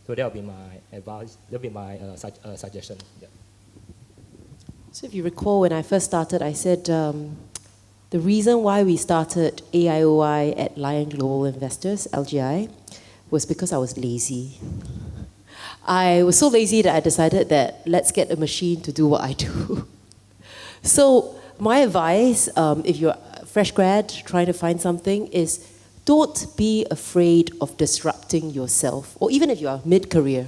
So that will be my advice, that will be my suggestion. Yeah. So if you recall, when I first started, I said the reason why we started AIOI at Lion Global Investors, LGI, was because I was lazy. I was so lazy that I decided that let's get a machine to do what I do. So my advice, if you're a fresh grad trying to find something, is don't be afraid of disrupting yourself, or even if you are mid-career.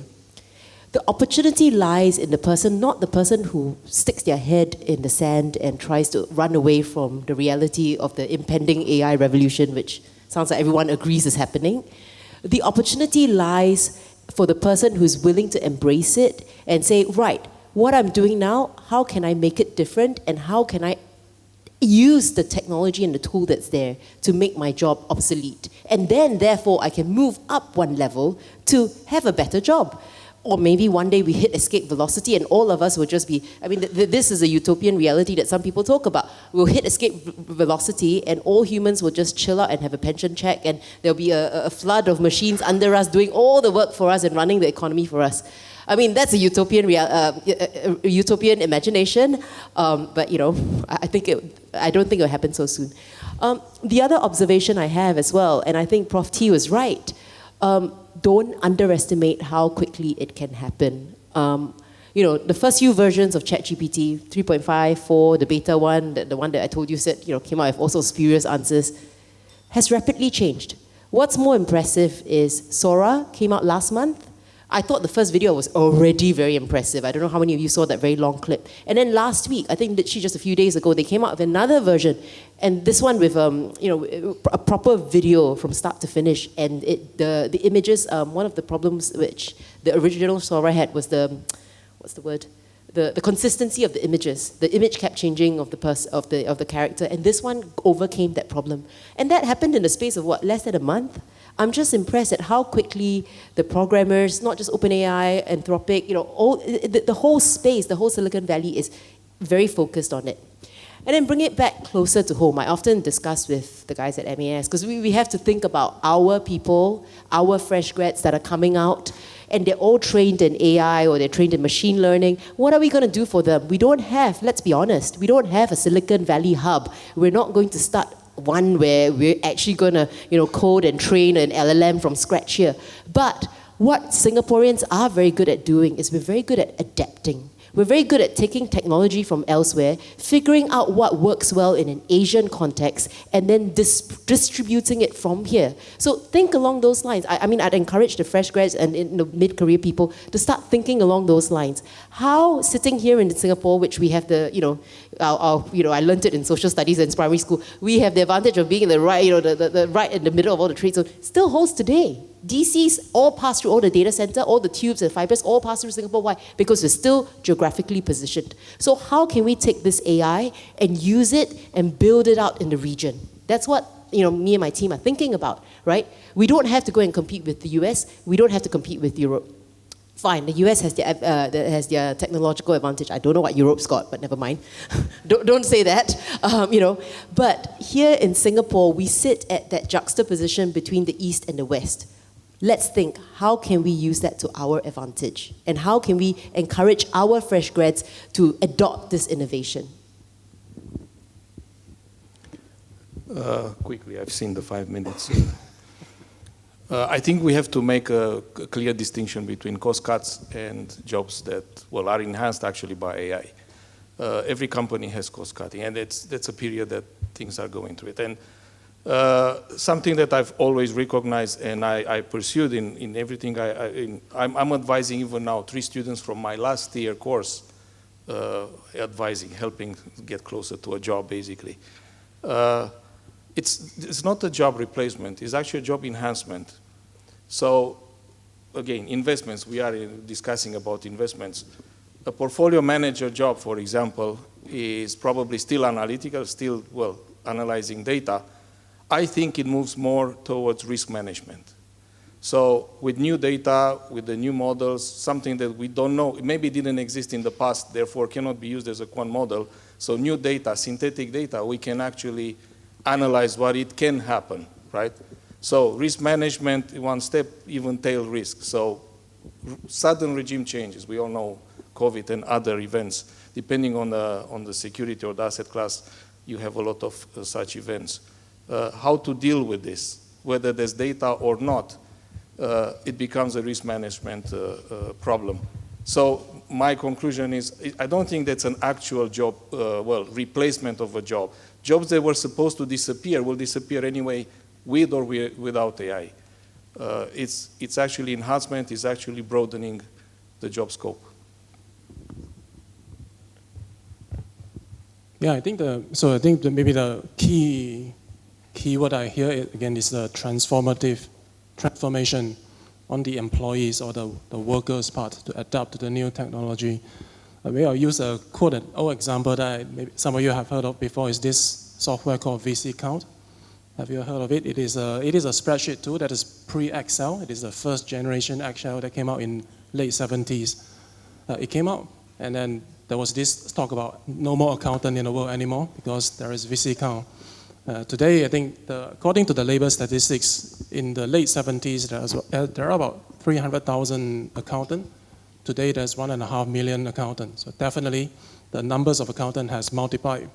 The opportunity lies in the person, not the person who sticks their head in the sand and tries to run away from the reality of the impending AI revolution, which sounds like everyone agrees is happening. The opportunity lies for the person who's willing to embrace it and say, right, what I'm doing now, how can I make it different, and how can I use the technology and the tool that's there to make my job obsolete. And then, therefore, I can move up one level to have a better job. Or maybe one day we hit escape velocity and all of us will just be, this is a utopian reality that some people talk about. We'll hit escape velocity and all humans will just chill out and have a pension check, and there'll be a flood of machines under us doing all the work for us and running the economy for us. That's a utopian utopian imagination, but I don't think it'll happen so soon. The other observation I have as well, and I think Prof. T was right, don't underestimate how quickly it can happen. The first few versions of ChatGPT, 3.5, 4, the beta one, the one that I told you came out with also spurious answers, has rapidly changed. What's more impressive is Sora came out last month. I thought the first video was already very impressive. I don't know how many of you saw that very long clip. And then last week, I think literally just a few days ago, they came out with another version, and this one with a proper video from start to finish. And the images, one of the problems which the original Sora had was the consistency of the images. The image kept changing of the character, and this one overcame that problem. And that happened in the space of what, less than a month? I'm just impressed at how quickly the programmers, not just OpenAI, Anthropic, the whole space, the whole Silicon Valley is very focused on it. And then bring it back closer to home. I often discuss with the guys at MAS, because we have to think about our people, our fresh grads that are coming out, and they're all trained in AI or they're trained in machine learning. What are we going to do for them? We don't have, let's be honest, we don't have a Silicon Valley hub. We're not going to start one where we're actually going to code and train an LLM from scratch here. But what Singaporeans are very good at doing is we're very good at adapting. We're very good at taking technology from elsewhere, figuring out what works well in an Asian context, and then distributing it from here. So think along those lines. I mean, I'd encourage the fresh grads and mid-career people to start thinking along those lines. How, sitting here in Singapore, which we have the, I learned it in social studies in primary school, we have the advantage of being in the right, the right in the middle of all the trade zone, still holds today. DCs all pass through all the data center, all the tubes and fibers all pass through Singapore. Why? Because we're still geographically positioned. So how can we take this AI and use it and build it out in the region? That's what me and my team are thinking about, right? We don't have to go and compete with the US. We don't have to compete with Europe. Fine, the US has their technological advantage. I don't know what Europe's got, but never mind. don't say that, But here in Singapore, we sit at that juxtaposition between the East and the West. Let's think, how can we use that to our advantage? And how can we encourage our fresh grads to adopt this innovation? Quickly, I've seen the 5 minutes. I think we have to make a clear distinction between cost cuts and jobs that, are enhanced actually by AI. Every company has cost cutting, and that's a period that things are going through it. And something that I've always recognized and I pursued in everything I'm advising even now 3 students from my last year course, advising, helping get closer to a job basically. It's not a job replacement, it's actually a job enhancement. So again, investments, we are discussing about investments. A portfolio manager job, for example, is probably still analytical, still, analyzing data. I think it moves more towards risk management. So with new data, with the new models, something that we don't know, maybe didn't exist in the past, therefore cannot be used as a quant model. So new data, synthetic data, we can actually analyze what it can happen, right? So risk management, one step, even tail risk. So sudden regime changes, we all know COVID and other events, depending on the security or the asset class, you have a lot of such events. How to deal with this, whether there's data or not, it becomes a risk management problem. So my conclusion is, I don't think that's an actual job, replacement of a job. Jobs that were supposed to disappear will disappear anyway, with or without AI. It's actually enhancement, it's actually broadening the job scope. Yeah, I think maybe the key what I hear again is the transformation on the employees or the workers' part to adapt to the new technology. Maybe I'll use a quoted old example that maybe some of you have heard of before. Is this software called VC Count? Have you heard of it? It is a spreadsheet tool that is pre-Excel. It is the first generation Excel that came out in late 70s. It came out, and then there was this talk about no more accountant in the world anymore because there is VC Count. Today, I think, according to the labor statistics, in the late 70s, there are about 300,000 accountants. Today, there's 1.5 million accountants. So definitely, the numbers of accountants has multiplied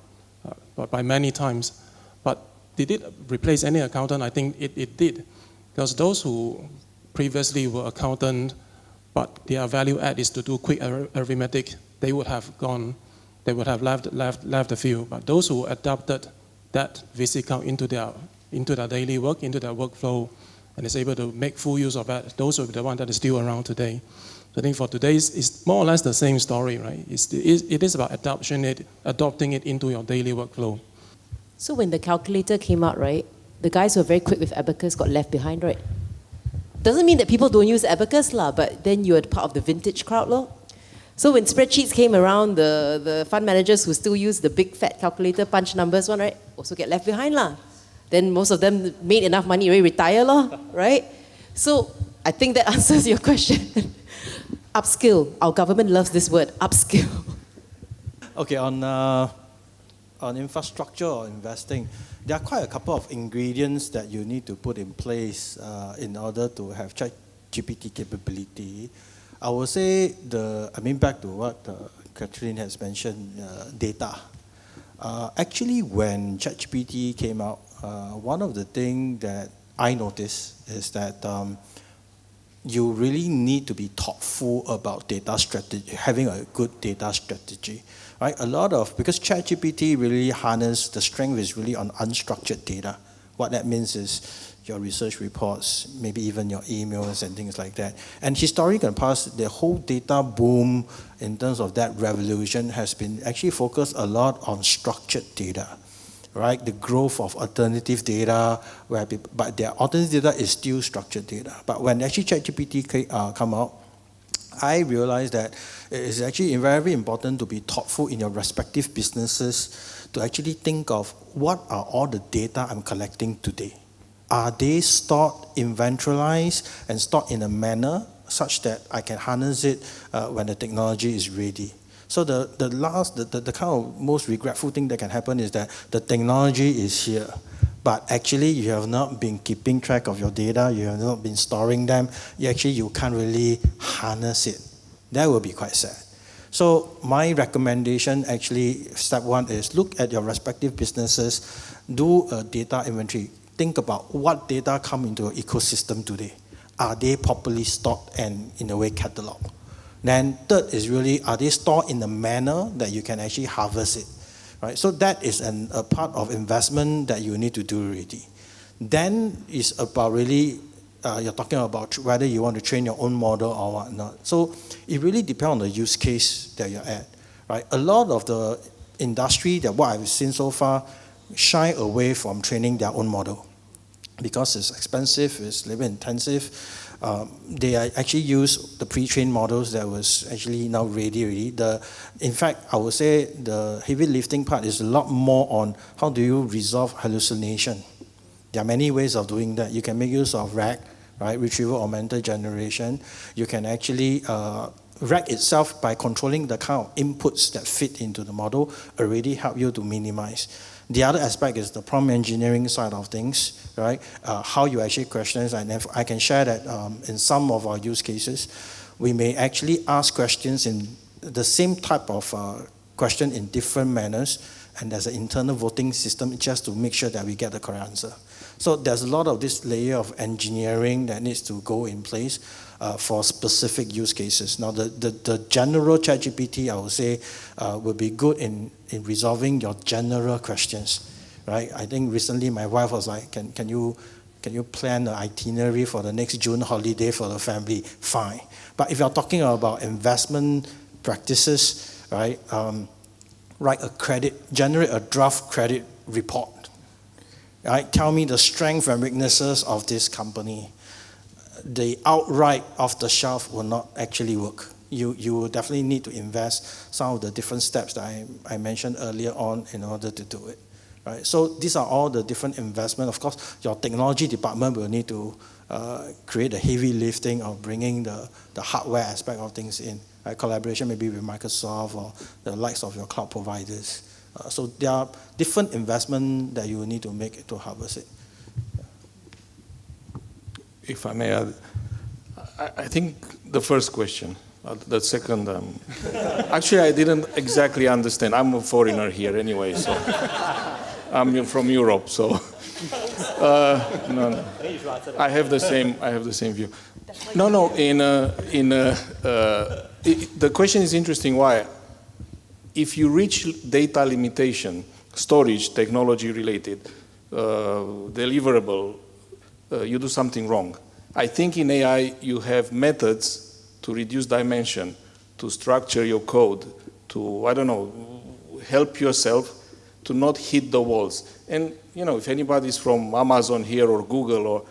by many times. But did it replace any accountant? I think it did. Because those who previously were accountant, but their value add is to do quick arithmetic, they would have left the field. But those who adopted that VC Count into their daily work, into their workflow, and is able to make full use of that, those are the ones that are still around today. So I think for today, it's more or less the same story, right? It is about adopting it into your daily workflow. So when the calculator came out, right, the guys who were very quick with abacus got left behind, right? Doesn't mean that people don't use abacus, but then you're part of the vintage crowd, lor. So when spreadsheets came around, the fund managers who still use the big fat calculator punch numbers one, right, also get left behind, lah. Then most of them made enough money, already retire, lor, right? So I think that answers your question. Upskill. Our government loves this word, upskill. Okay, on infrastructure or investing, there are quite a couple of ingredients that you need to put in place in order to have ChatGPT capability. I would say back to what Catalin has mentioned, data. Actually, when ChatGPT came out, one of the things that I noticed is that you really need to be thoughtful about data strategy, having a good data strategy, right? Because ChatGPT really harness, the strength is really on unstructured data. What that means is your research reports, maybe even your emails and things like that. And historically in the past, the whole data boom in terms of that revolution has been actually focused a lot on structured data, right? The growth of alternative data, but their alternative data is still structured data. But when actually ChatGPT come out, I realized that it is actually very important to be thoughtful in your respective businesses to actually think of what are all the data I'm collecting today. Are they stored, inventorialized, and stored in a manner such that I can harness it when the technology is ready? So the kind of most regretful thing that can happen is that the technology is here, but actually you have not been keeping track of your data, you have not been storing them, you can't really harness it. That will be quite sad. So my recommendation actually, step one is look at your respective businesses, do a data inventory. Think about what data come into your ecosystem today. Are they properly stored and in a way cataloged? Then third is really, are they stored in a manner that you can actually harvest it, right? So that is a part of investment that you need to do already. Then it's about really, you're talking about whether you want to train your own model or whatnot. So it really depends on the use case that you're at, right? A lot of the industry that what I've seen so far shy away from training their own model because it's expensive, it's labor intensive. They actually use the pre-trained models that was actually now ready already. In fact, I would say the heavy lifting part is a lot more on how do you resolve hallucination. There are many ways of doing that. You can make use of RAG, right, retrieval augmented generation. You can actually, RAG itself, by controlling the kind of inputs that fit into the model, already help you to minimize. The other aspect is the prompt engineering side of things, right? How you actually questions, and I can share that in some of our use cases, we may actually ask questions in the same type of question in different manners, and there's an internal voting system just to make sure that we get the correct answer. So there's a lot of this layer of engineering that needs to go in place for specific use cases. Now, the general ChatGPT, I would say, will be good in resolving your general questions, right? I think recently my wife was like, can you plan an itinerary for the next June holiday for the family? Fine. But if you're talking about investment practices, right, generate a draft credit report. Right? Tell me the strengths and weaknesses of this company. The outright off the shelf will not actually work. You will definitely need to invest some of the different steps that I mentioned earlier on in order to do it. Right? So these are all the different investment. Of course, your technology department will need to create the heavy lifting of bringing the hardware aspect of things in. Right? Collaboration maybe with Microsoft or the likes of your cloud providers. So there are different investments that you will need to make to harvest it. If I may add, I think the first question, the second, actually I didn't exactly understand. I'm a foreigner here anyway, so I'm from Europe, so no. I have the same view. No. The question is interesting. Why? If you reach data limitation, storage, technology related, deliverable, you do something wrong. I think in AI you have methods to reduce dimension, to structure your code, to, I don't know, help yourself to not hit the walls. And, you know, if anybody's from Amazon here or Google, or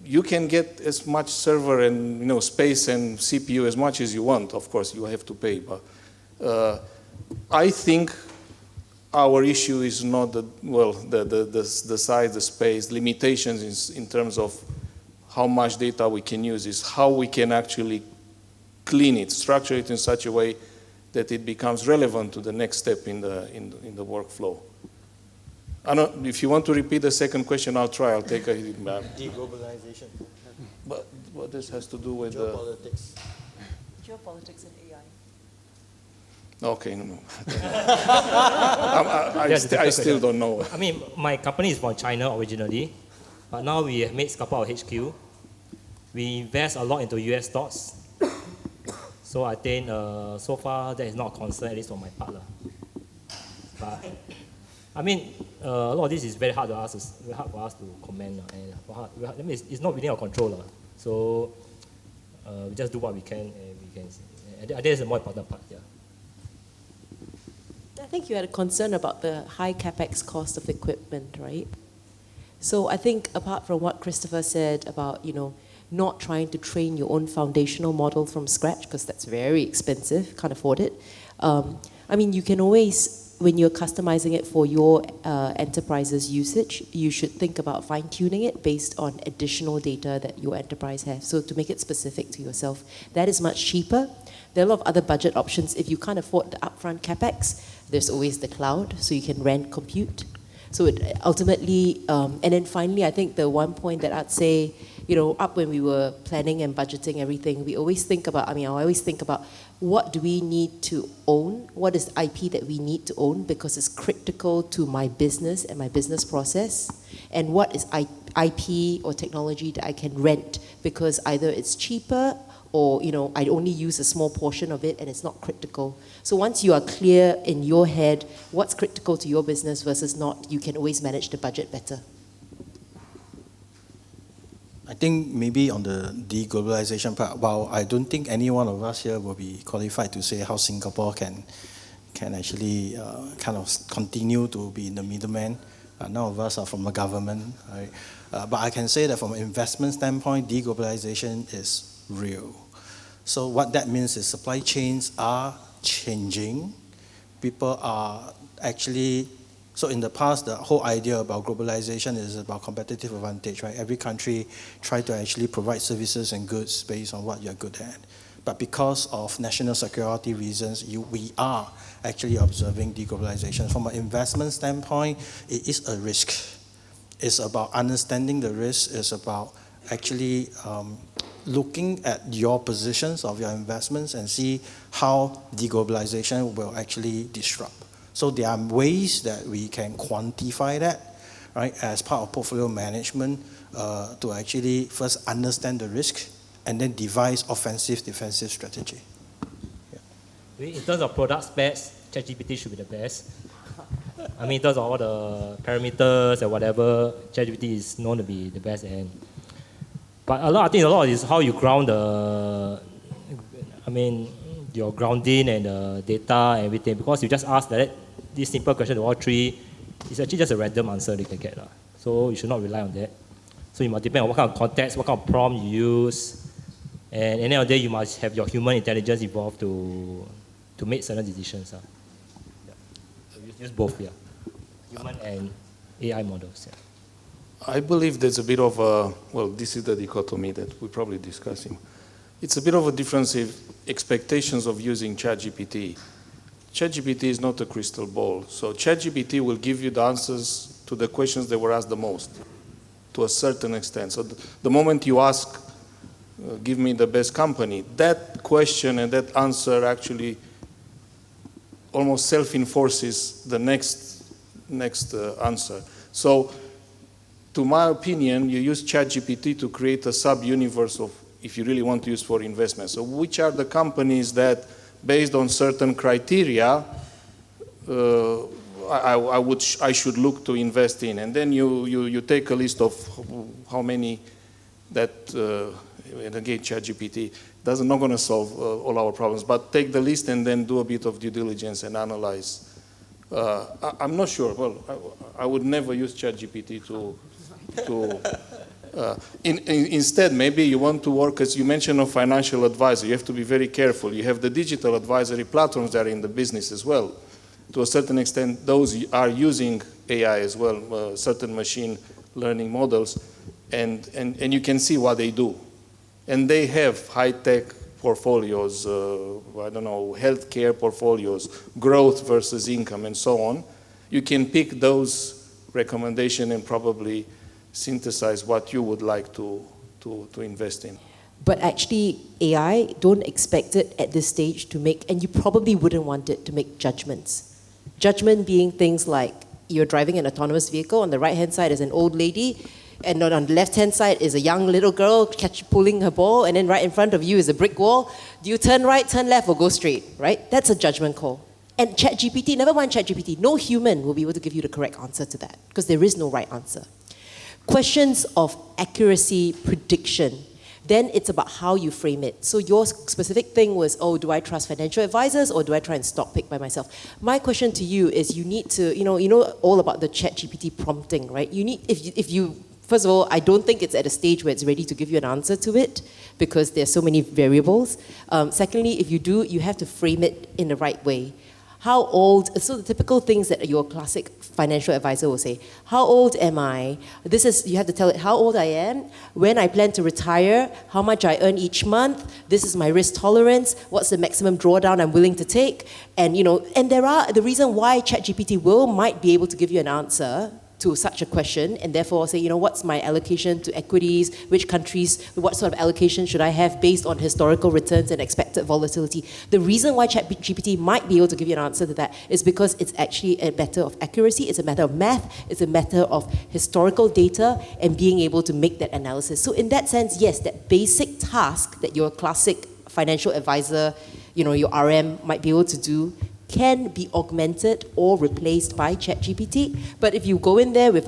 you can get as much server and, you know, space and CPU as much as you want. Of course, you have to pay. But I think our issue is not the size, the space, limitations in terms of how much data we can use. Is how we can actually clean it, structure it in such a way that it becomes relevant to the next step in the workflow. I don't, if you want to repeat the second question, I'll try. I'll take a hit back. Deglobalization. But what this has to do with Geopolitics. Geopolitics and AI. Okay, no. I still don't know. I mean, my company is from China originally, but now we have made Singapore our HQ. We invest a lot into US stocks. So I think so far that is not a concern, at least on my part. But I mean, a lot of this is very hard for us to comment. And I mean, it's not within our control. So we just do what we can, and we can. I think that's the more important part. Yeah. I think you had a concern about the high capex cost of equipment, right? So I think apart from what Christopher said about, you know, not trying to train your own foundational model from scratch, because that's very expensive, can't afford it. I mean, you can always, when you're customizing it for your enterprise's usage, you should think about fine-tuning it based on additional data that your enterprise has. So to make it specific to yourself, that is much cheaper. There are a lot of other budget options. If you can't afford the upfront capex, there's always the cloud, so you can rent compute. So it ultimately, and then finally, I think the one point that I'd say, you know, up when we were planning and budgeting everything, we always think about, I always think about what do we need to own? What is IP that we need to own because it's critical to my business and my business process? And what is IP or technology that I can rent because either it's cheaper or, you know, I only use a small portion of it and it's not critical. So once you are clear in your head what's critical to your business versus not, you can always manage the budget better. I think maybe on the deglobalization part, while I don't think any one of us here will be qualified to say how Singapore can actually kind of continue to be in the middleman. None of us are from the government, right? But I can say that from an investment standpoint, deglobalization is real. So what that means is supply chains are changing. People are actually, so in the past, the whole idea about globalization is about competitive advantage, right? Every country try to actually provide services and goods based on what you're good at. But because of national security reasons, we are actually observing deglobalization. From an investment standpoint, it is a risk. It's about understanding the risk. It's about actually looking at your positions of your investments and see how deglobalization will actually disrupt. So there are ways that we can quantify that, right, as part of portfolio management to actually first understand the risk and then devise offensive, defensive strategy. Yeah. In terms of product specs, ChatGPT should be the best. I mean, in terms of all the parameters and whatever, ChatGPT is known to be the best. But I think a lot is how you ground your grounding and the data and everything. Because you just ask that this simple question to all three, it's actually just a random answer you can get. So you should not rely on that. So you must depend on what kind of context, what kind of prompt you use. And at the end of the day, you must have your human intelligence involved to make certain decisions. Yeah. So use both, yeah. Human and AI models. Yeah. I believe there's a bit of a, well, this is the dichotomy that we're probably discussing. It's a bit of a difference in expectations of using ChatGPT. ChatGPT is not a crystal ball. So ChatGPT will give you the answers to the questions that were asked the most, to a certain extent. So the moment you ask, give me the best company, that question and that answer actually almost self-enforces the next answer. So, to my opinion, you use ChatGPT to create a sub-universe of, if you really want to use for investment. So which are the companies that, based on certain criteria, I should look to invest in. And then you take a list of how many that, and again, ChatGPT not going to solve all our problems, but take the list and then do a bit of due diligence and analyze. I'm not sure. Well, I would never use ChatGPT instead, maybe you want to work, as you mentioned, a financial advisor. You have to be very careful. You have the digital advisory platforms that are in the business as well. To a certain extent, those are using AI as well, certain machine learning models, and you can see what they do. And they have high-tech portfolios, I don't know, healthcare portfolios, growth versus income, and so on. You can pick those recommendations and probably synthesize what you would like to invest in. But actually, AI, don't expect it at this stage to make, and you probably wouldn't want it to make judgments. Judgment being things like you're driving an autonomous vehicle, on the right-hand side is an old lady, and on the left-hand side is a young little girl pulling her ball, and then right in front of you is a brick wall. Do you turn right, turn left, or go straight, right? That's a judgment call. And ChatGPT, never mind ChatGPT, no human will be able to give you the correct answer to that, because there is no right answer. Questions of accuracy, prediction, then it's about how you frame it. So your specific thing was, oh, do I trust financial advisors or do I try and stock pick by myself? My question to you is, you need to, you know all about the ChatGPT prompting, right? You need, if you first of all, I don't think it's at a stage where it's ready to give you an answer to it because there's so many variables. Secondly, if you do, you have to frame it in the right way. How old, so the typical things that your classic financial advisor will say, how old am I? This is, you have to tell it how old I am, when I plan to retire, how much I earn each month, this is my risk tolerance, what's the maximum drawdown I'm willing to take, and and the reason why ChatGPT might be able to give you an answer to such a question, and therefore say, what's my allocation to equities, which countries, what sort of allocation should I have based on historical returns and expected volatility. The reason why ChatGPT might be able to give you an answer to that is because it's actually a matter of accuracy, it's a matter of math, it's a matter of historical data and being able to make that analysis. So in that sense, yes, that basic task that your classic financial advisor, your RM might be able to do can be augmented or replaced by ChatGPT. But if you go in there with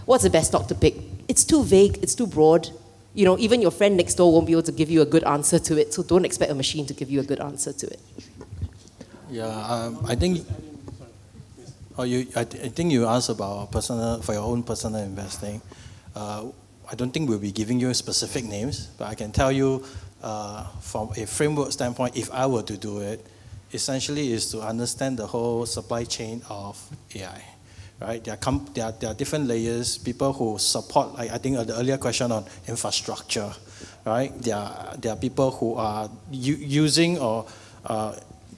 what's the best stock to pick, it's too vague, it's too broad. Even your friend next door won't be able to give you a good answer to it, so don't expect a machine to give you a good answer to it. Yeah, I think you asked about for your own personal investing. I don't think we'll be giving you specific names, but I can tell you from a framework standpoint, if I were to do it, essentially is to understand the whole supply chain of AI, right? There are different layers, people who support, like I think the earlier question on infrastructure, right? There are people who are using or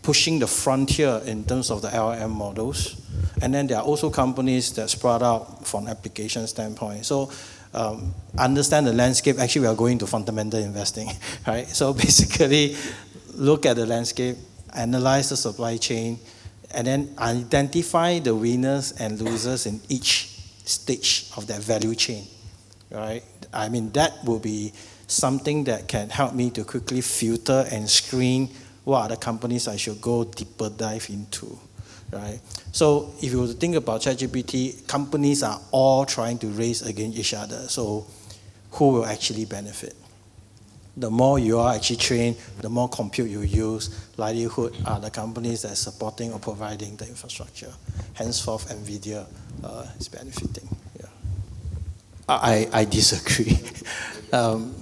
pushing the frontier in terms of the LLM models. And then there are also companies that sprout out from application standpoint. So understand the landscape. Actually, we are going to fundamental investing, right? So basically, look at the landscape, analyze the supply chain, and then identify the winners and losers in each stage of that value chain, right? I mean, that will be something that can help me to quickly filter and screen what are the companies I should go deeper dive into, right? So if you were to think about ChatGPT, companies are all trying to race against each other. So who will actually benefit? The more you are actually trained, the more compute you use, likelihood are the companies that are supporting or providing the infrastructure. Henceforth, NVIDIA is benefiting. Yeah. I disagree.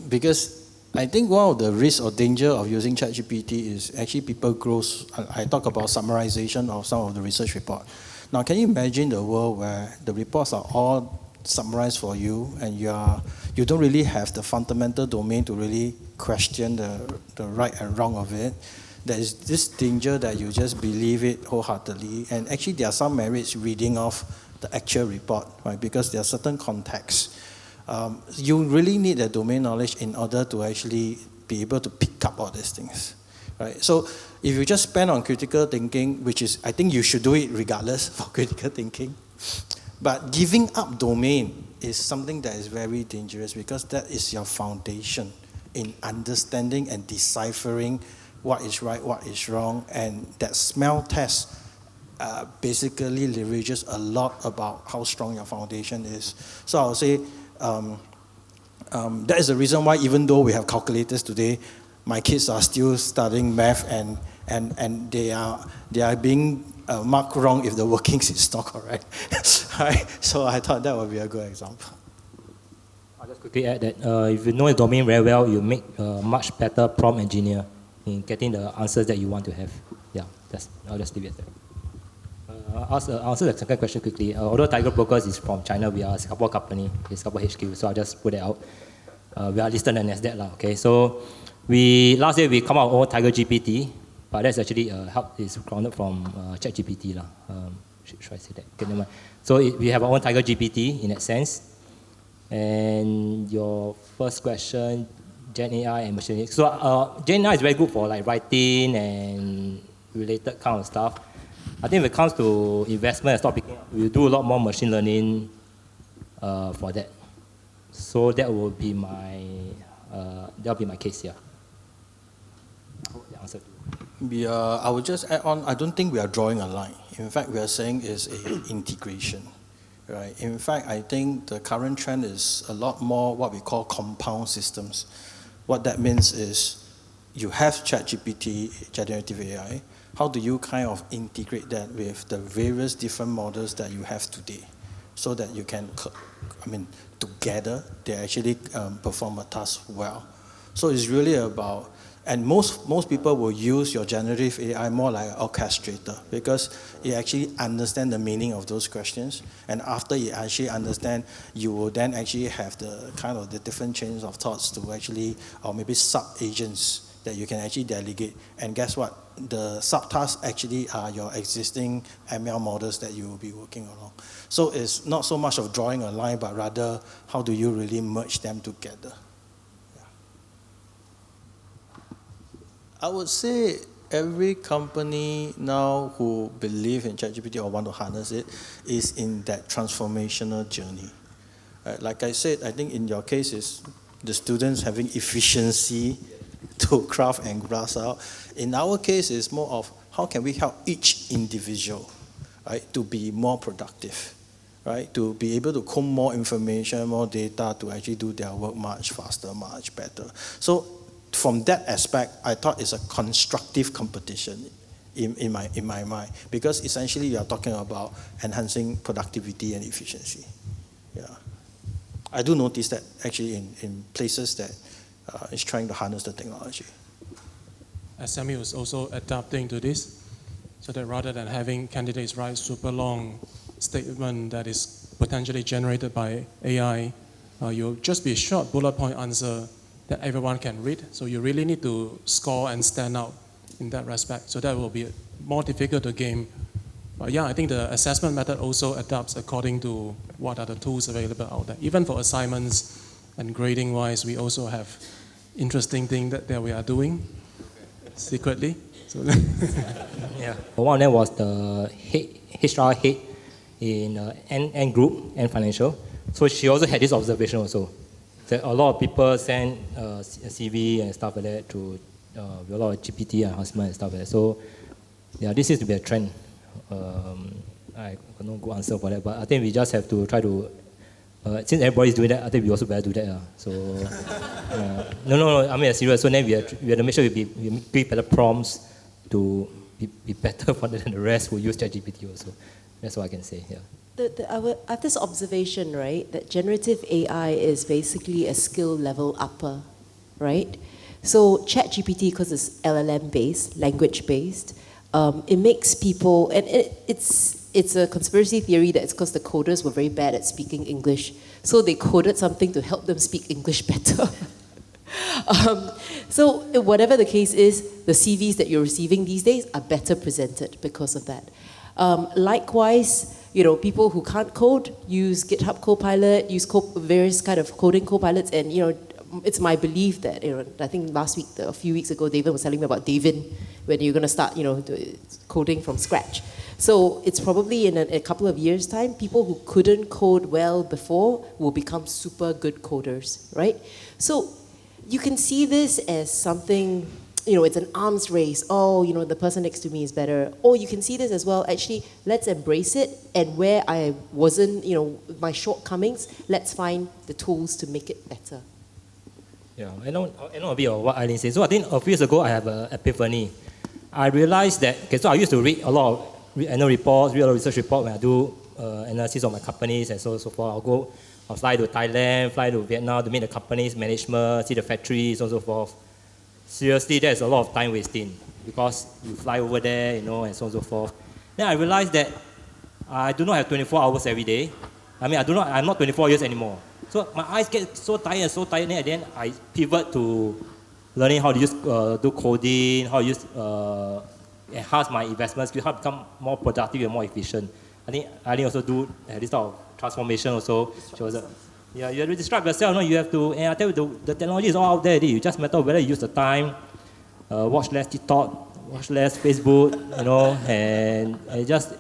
Because I think one of the risks or danger of using ChatGPT is actually people grows. I talk about summarization of some of the research report. Now, can you imagine the world where the reports are all summarized for you and you don't really have the fundamental domain to really question the right and wrong of it? There is this danger that you just believe it wholeheartedly, and actually there are some merits reading off the actual report, right? Because there are certain contexts. You really need the domain knowledge in order to actually be able to pick up all these things, right? So if you just spend on critical thinking, which is, I think you should do it regardless for critical thinking, but giving up domain is something that is very dangerous because that is your foundation in understanding and deciphering what is right, what is wrong, and that smell test basically leverages a lot about how strong your foundation is. So I would say that is the reason why, even though we have calculators today, my kids are still studying math, and they are being marked wrong if the workings is not correct. Right? So I thought that would be a good example. I'll just quickly add that if you know the domain very well, you make a much better prompt engineer in getting the answers that you want to have. Yeah, I'll just leave it there. I'll answer the second question quickly. Although Tiger Brokers is from China, we are a Singapore company, it's Singapore HQ, so I'll just put it out. We are listed on NASDAQ, okay? So last year we come out with our Tiger GPT, but that's actually help is grounded from ChatGPT. Should I say that? Okay, never mind. So we have our own Tiger GPT in that sense. And your first question, Gen AI and machine learning. So Gen AI is very good for like writing and related kind of stuff. I think when it comes to investment and stock picking, we'll do a lot more machine learning for that. So that will be my case here. I hope the answer to I would just add on, I don't think we are drawing a line. In fact, we are saying is an integration. Right. In fact, I think the current trend is a lot more what we call compound systems. What that means is you have ChatGPT, generative AI. How do you kind of integrate that with the various different models that you have today, so that you can, together they actually perform a task well. So it's really about, and most people will use your generative AI more like an orchestrator, because it actually understands the meaning of those questions, and after you actually understand, you will then actually have the kind of the different chains of thoughts to actually, or maybe sub-agents that you can actually delegate. And guess what? The subtasks actually are your existing ML models that you will be working along. So it's not so much of drawing a line, but rather how do you really merge them together. I would say every company now who believe in ChatGPT or want to harness it is in that transformational journey. Like I said, I think in your case is the students having efficiency to craft and grasp out. In our case, it's more of how can we help each individual, right, to be more productive, right, to be able to comb more information, more data, to actually do their work much faster, much better. So from that aspect, I thought it's a constructive competition in my mind, because essentially you are talking about enhancing productivity and efficiency. Yeah, I do notice that actually in places that is trying to harness the technology. SMU is also adapting to this, so that rather than having candidates write super long statement that is potentially generated by AI, you'll just be a short bullet point answer that everyone can read. So you really need to score and stand out in that respect. So that will be more difficult to game. But yeah, I think the assessment method also adapts according to what are the tools available out there. Even for assignments and grading wise, we also have interesting thing that we are doing secretly. So yeah. One of them was the HR head in N Group, N Financial. So she also had this observation also, that a lot of people send CV and stuff like that to a lot of GPT enhancement and stuff like that. So yeah, this seems to be a trend. I got no good answer for that, but I think we just have to try to, since everybody's doing that, I think we also better do that. So no, I mean serious. So then we have to make sure we give better prompts to be better for than the rest who use ChatGPT also. That's all I can say. Yeah. I have this observation, right, that generative AI is basically a skill level upper, right? So ChatGPT, because it's LLM based, language based, it makes people, and it's a conspiracy theory that it's because the coders were very bad at speaking English, so they coded something to help them speak English better. So whatever the case is, the CVs that you're receiving these days are better presented because of that. Likewise, people who can't code use GitHub Copilot, use various kind of coding copilots, and it's my belief that I think last week, a few weeks ago, David was telling me about David, when you're going to start coding from scratch. So it's probably in a couple of years' time, people who couldn't code well before will become super good coders, right? So you can see this as something it's an arms race. Oh, the person next to me is better. Or you can see this as well. Actually, let's embrace it. And where I wasn't, my shortcomings, let's find the tools to make it better. Yeah, I know a bit of what Ai Ling said. So I think a few years ago, I have an epiphany. I realized that, so I used to read a lot of annual reports, read a lot of research reports when I do analysis of my companies and so on and so forth. I'll fly to Thailand, fly to Vietnam to meet the company's management, see the factories, so on and so forth. Seriously, there's a lot of time wasting because you fly over there, and so on and so forth. Then I realized that I do not have 24 hours every day. I'm not 24 years anymore. So my eyes get so tired, and then I pivot to learning how to do coding, how to enhance my investment skills, how to become more productive and more efficient. I think Ai Ling also do this type of transformation also. You have to disrupt yourself. You have to, and I tell you, the technology is all out there. You just matter whether you use the time, watch less TikTok, watch less Facebook, and just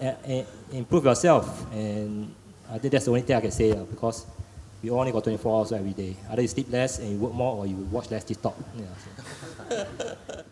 improve yourself. And I think that's the only thing I can say because we only got 24 hours every day. Either you sleep less and you work more, or you watch less TikTok. Yeah, so.